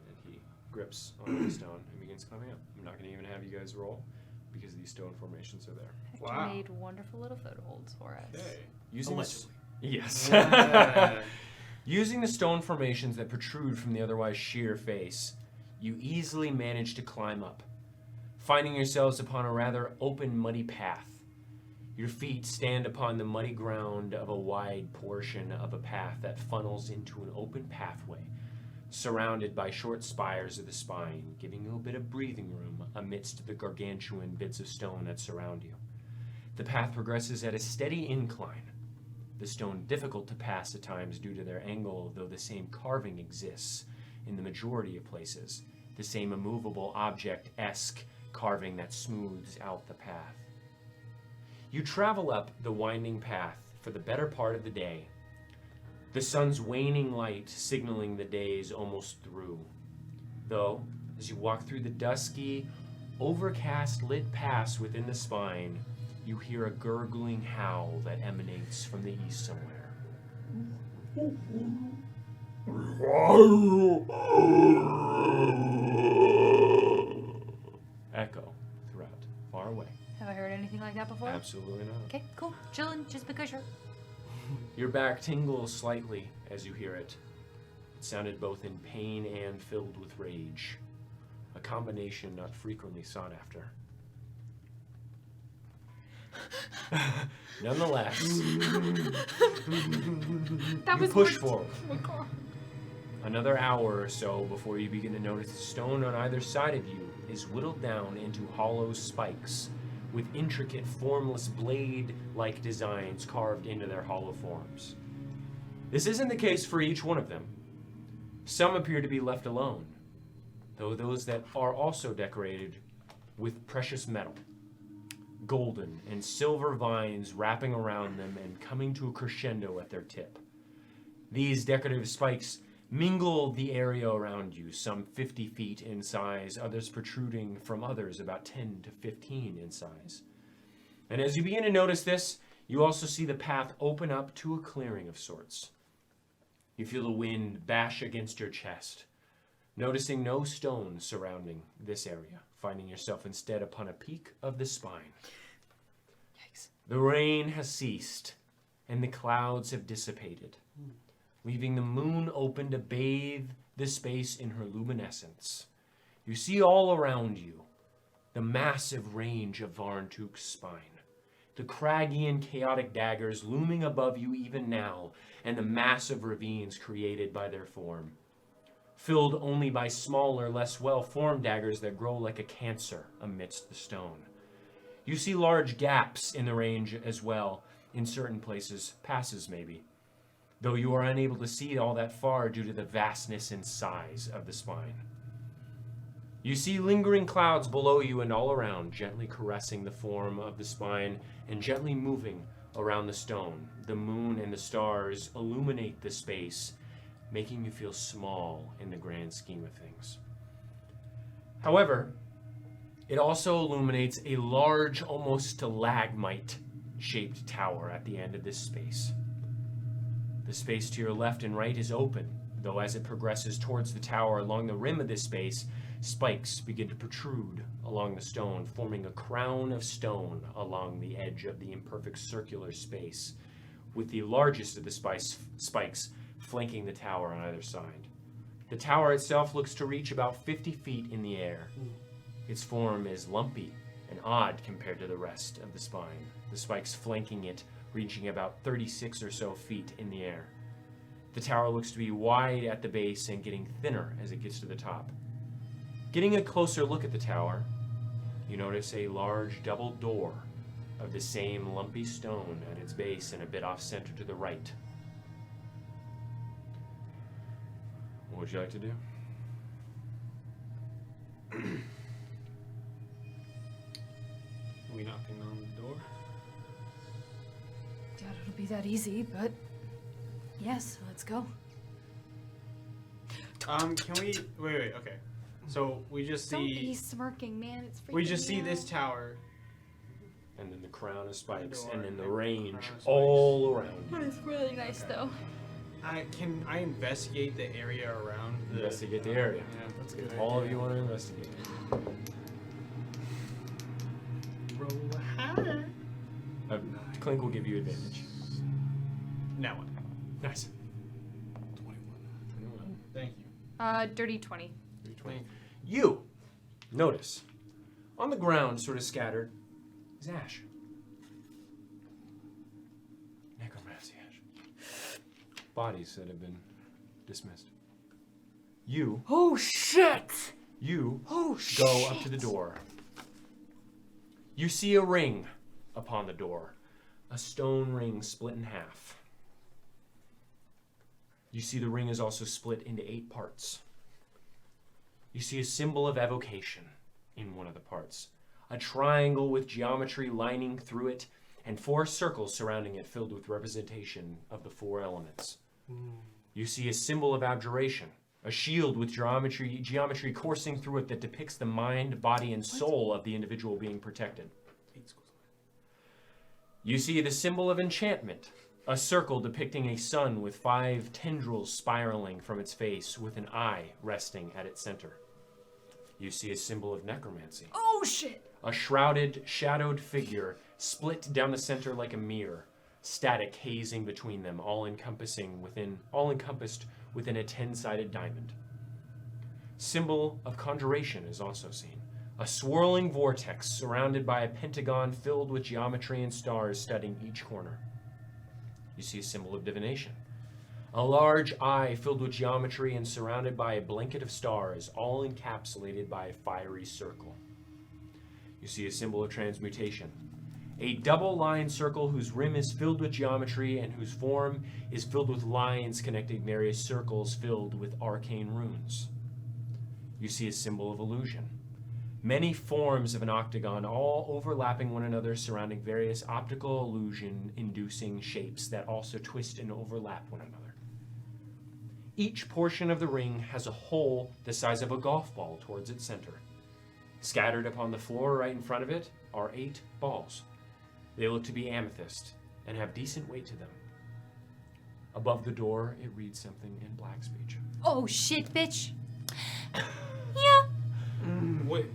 And he grips onto the stone and begins climbing up. I'm not going to even have you guys roll because these stone formations are there. Hector Wow. made wonderful little footholds for us. Okay. Using Allegedly. Yes. Yeah. Using the stone formations that protrude from the otherwise sheer face, you easily manage to climb up, finding yourselves upon a rather open, muddy path. Your feet stand upon the muddy ground of a wide portion of a path that funnels into an open pathway, surrounded by short spires of the spine, giving you a bit of breathing room amidst the gargantuan bits of stone that surround you. The path progresses at a steady incline, the stone difficult to pass at times due to their angle, though the same carving exists in the majority of places, the same immovable object-esque carving that smooths out the path. You travel up the winding path for the better part of the day, the sun's waning light signaling the day's almost through. Though, as you walk through the dusky, overcast lit pass within the spine, you hear a gurgling howl that emanates from the east somewhere. Echo throughout, far away. Have I heard anything like that before? Absolutely not. Okay, cool. Chilling, just because you're. Your back tingles slightly as you hear it. It sounded both in pain and filled with rage, a combination not frequently sought after. Nonetheless, That you was push worth- forward. Oh my God. Another hour or so before you begin to notice the stone on either side of you is whittled down into hollow spikes with intricate, formless blade-like designs carved into their hollow forms. This isn't the case for each one of them. Some appear to be left alone, though those that are also decorated with precious metal, golden and silver vines wrapping around them and coming to a crescendo at their tip. These decorative spikes mingle the area around you, some 50 feet in size, others protruding from others about 10 to 15 in size. And as you begin to notice this, you also see the path open up to a clearing of sorts. You feel the wind bash against your chest, noticing no stones surrounding this area, finding yourself instead upon a peak of the spine. Yikes. The rain has ceased, and the clouds have dissipated, leaving the moon open to bathe the space in her luminescence. You see all around you the massive range of Varntuk's spine, the craggy and chaotic daggers looming above you even now, and the massive ravines created by their form, filled only by smaller, less well-formed daggers that grow like a cancer amidst the stone. You see large gaps in the range as well, in certain places, passes maybe, though you are unable to see all that far due to the vastness and size of the spine. You see lingering clouds below you and all around, gently caressing the form of the spine and gently moving around the stone. The moon and the stars illuminate the space, making you feel small in the grand scheme of things. However, it also illuminates a large, almost stalagmite-shaped tower at the end of this space. The space to your left and right is open, though as it progresses towards the tower along the rim of this space, spikes begin to protrude along the stone, forming a crown of stone along the edge of the imperfect circular space, with the largest of the spikes flanking the tower on either side. The tower itself looks to reach about 50 feet in the air. Its form is lumpy and odd compared to the rest of the spine, the spikes flanking it reaching about 36 or so feet in the air. The tower looks to be wide at the base and getting thinner as it gets to the top. Getting a closer look at the tower, you notice a large double door of the same lumpy stone at its base and a bit off center to the right. What would you like to do? Are we knocking on the door? Doubt it'll be that easy, but yes, let's go. Can we wait, okay. So we just Don't be see smirking, man. It's freaking we just see me this out. tower. And then the crown of spikes, Door and then the and range crown of spikes. all around you. It's really nice though. Can I investigate the area around the Investigate the area. Yeah. That's a good All of idea. you want to investigate. Roll high. Clink will give you advantage. Now what? Nice. 21. Thank you. Dirty 20. 20. You notice on the ground, sort of scattered, is ash. Necromancy ash. Bodies that have been dismissed. You Oh shit! go Oh up to the door. You see a ring upon the door, a stone ring split in half. You see the ring is also split into 8 parts. You see a symbol of evocation in one of the parts, a triangle with geometry lining through it, and 4 circles surrounding it filled with representation of the 4 elements. You see a symbol of abjuration, a shield with geometry coursing through it that depicts the mind, body, and soul of the individual being protected. You see the symbol of enchantment, a circle depicting a sun with 5 tendrils spiraling from its face with an eye resting at its center. You see a symbol of necromancy, Oh shit! a shrouded, shadowed figure split down the center like a mirror, static hazing between them, all encompassed within a 10-sided diamond. Symbol of conjuration is also seen, a swirling vortex surrounded by a pentagon filled with geometry and stars studding each corner. You see a symbol of divination, a large eye filled with geometry and surrounded by a blanket of stars, all encapsulated by a fiery circle. You see a symbol of transmutation, a double-line circle whose rim is filled with geometry and whose form is filled with lines connecting various circles filled with arcane runes. You see a symbol of illusion, many forms of an octagon all overlapping one another, surrounding various optical illusion-inducing shapes that also twist and overlap one another. Each portion of the ring has a hole the size of a golf ball towards its center. Scattered upon the floor right in front of it are 8 balls. They look to be amethyst and have decent weight to them. Above the door, it reads something in black speech. Oh shit, bitch! Yeah. Wait,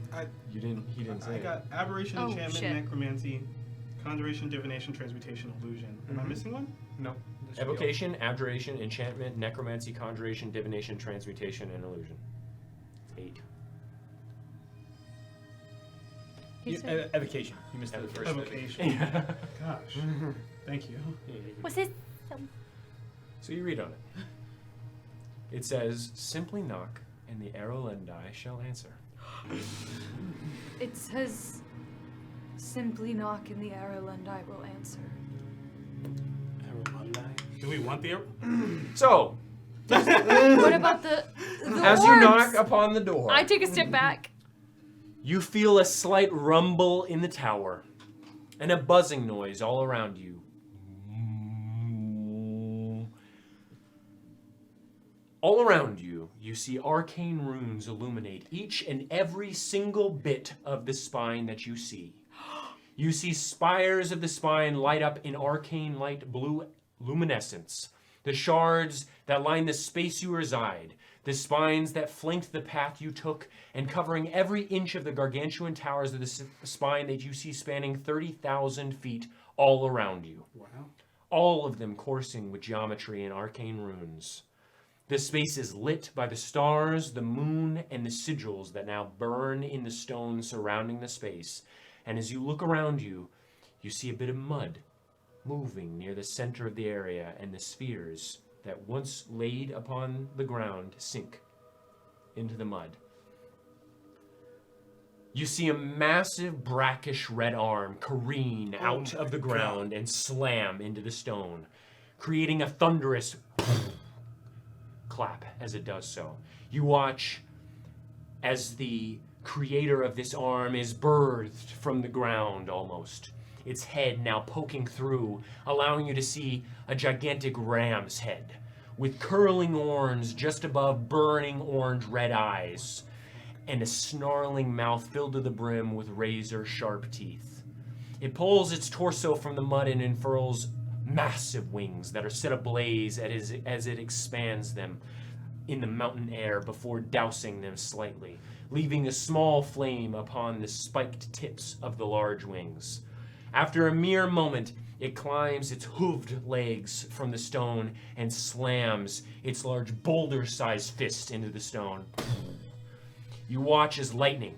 He didn't say I it. got aberration, Oh, enchantment, shit. necromancy, conjuration, divination, transmutation, illusion. Am I missing one? No. Evocation, abjuration, enchantment, necromancy, conjuration, divination, transmutation, and illusion. 8. He said- Evocation. You missed the first Evocation. Gosh. Thank you. Was it? So you read on it. It says, simply knock, and the Arolendai shall answer. It says, simply knock and the Arolendai will answer. Do we want the? So, What about the as you orbs? knock upon the door, I take a step back. you feel a slight rumble in the tower, and a buzzing noise all around you. All around you, you see arcane runes illuminate each and every single bit of the spine that you see. You see spires of the spine light up in arcane light blue luminescence. The shards that line the space you reside, the spines that flanked the path you took, and covering every inch of the gargantuan towers of the spine that you see spanning 30,000 feet all around you. Wow. All of them coursing with geometry and arcane runes. The space is lit by the stars, the moon, and the sigils that now burn in the stone surrounding the space. And as you look around you, you see a bit of mud moving near the center of the area, and the spheres that once laid upon the ground sink into the mud. You see a massive brackish red arm careen out of the ground and slam into the stone, creating a thunderous clap as it does so. You watch as the creator of this arm is birthed from the ground almost. Its head now poking through, allowing you to see a gigantic ram's head with curling horns just above burning orange-red eyes and a snarling mouth filled to the brim with razor-sharp teeth. It pulls its torso from the mud and unfurls massive wings that are set ablaze as it expands them in the mountain air before dousing them slightly, leaving a small flame upon the spiked tips of the large wings. After a mere moment, it climbs its hooved legs from the stone and slams its large boulder-sized fist into the stone. You watch as lightning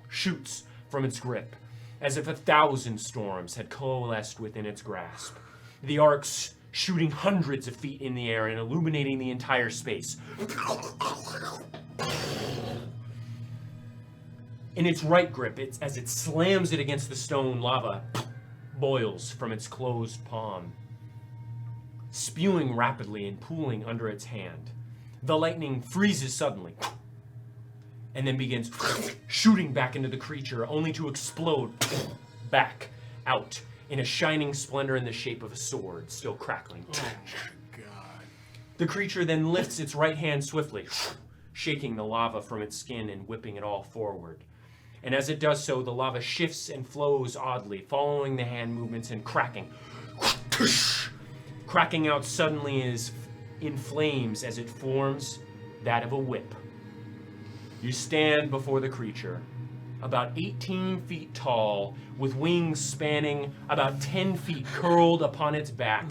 shoots from its grip, as if 1,000 storms had coalesced within its grasp. The arcs shooting hundreds of feet in the air and illuminating the entire space. In its right grip, as it slams it against the stone, lava boils from its closed palm, spewing rapidly and pooling under its hand. The lightning freezes suddenly and then begins shooting back into the creature, only to explode back out in a shining splendor in the shape of a sword, still crackling. Oh my god. The creature then lifts its right hand swiftly, shaking the lava from its skin and whipping it all forward. And as it does so, the lava shifts and flows oddly, following the hand movements and cracking. Cracking out suddenly is in flames as it forms that of a whip. You stand before the creature, about 18 feet tall, with wings spanning about 10 feet curled upon its back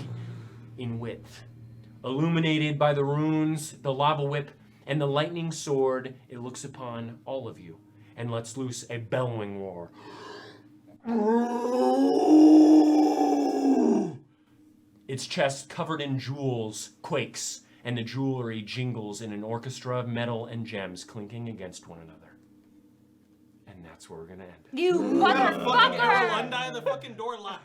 in width. Illuminated by the runes, the lava whip, and the lightning sword, it looks upon all of you and lets loose a bellowing roar. Its chest, covered in jewels, quakes, and the jewelry jingles in an orchestra of metal and gems clinking against one another. And that's where we're gonna end it. You motherfucker! Untie the fucking door lock.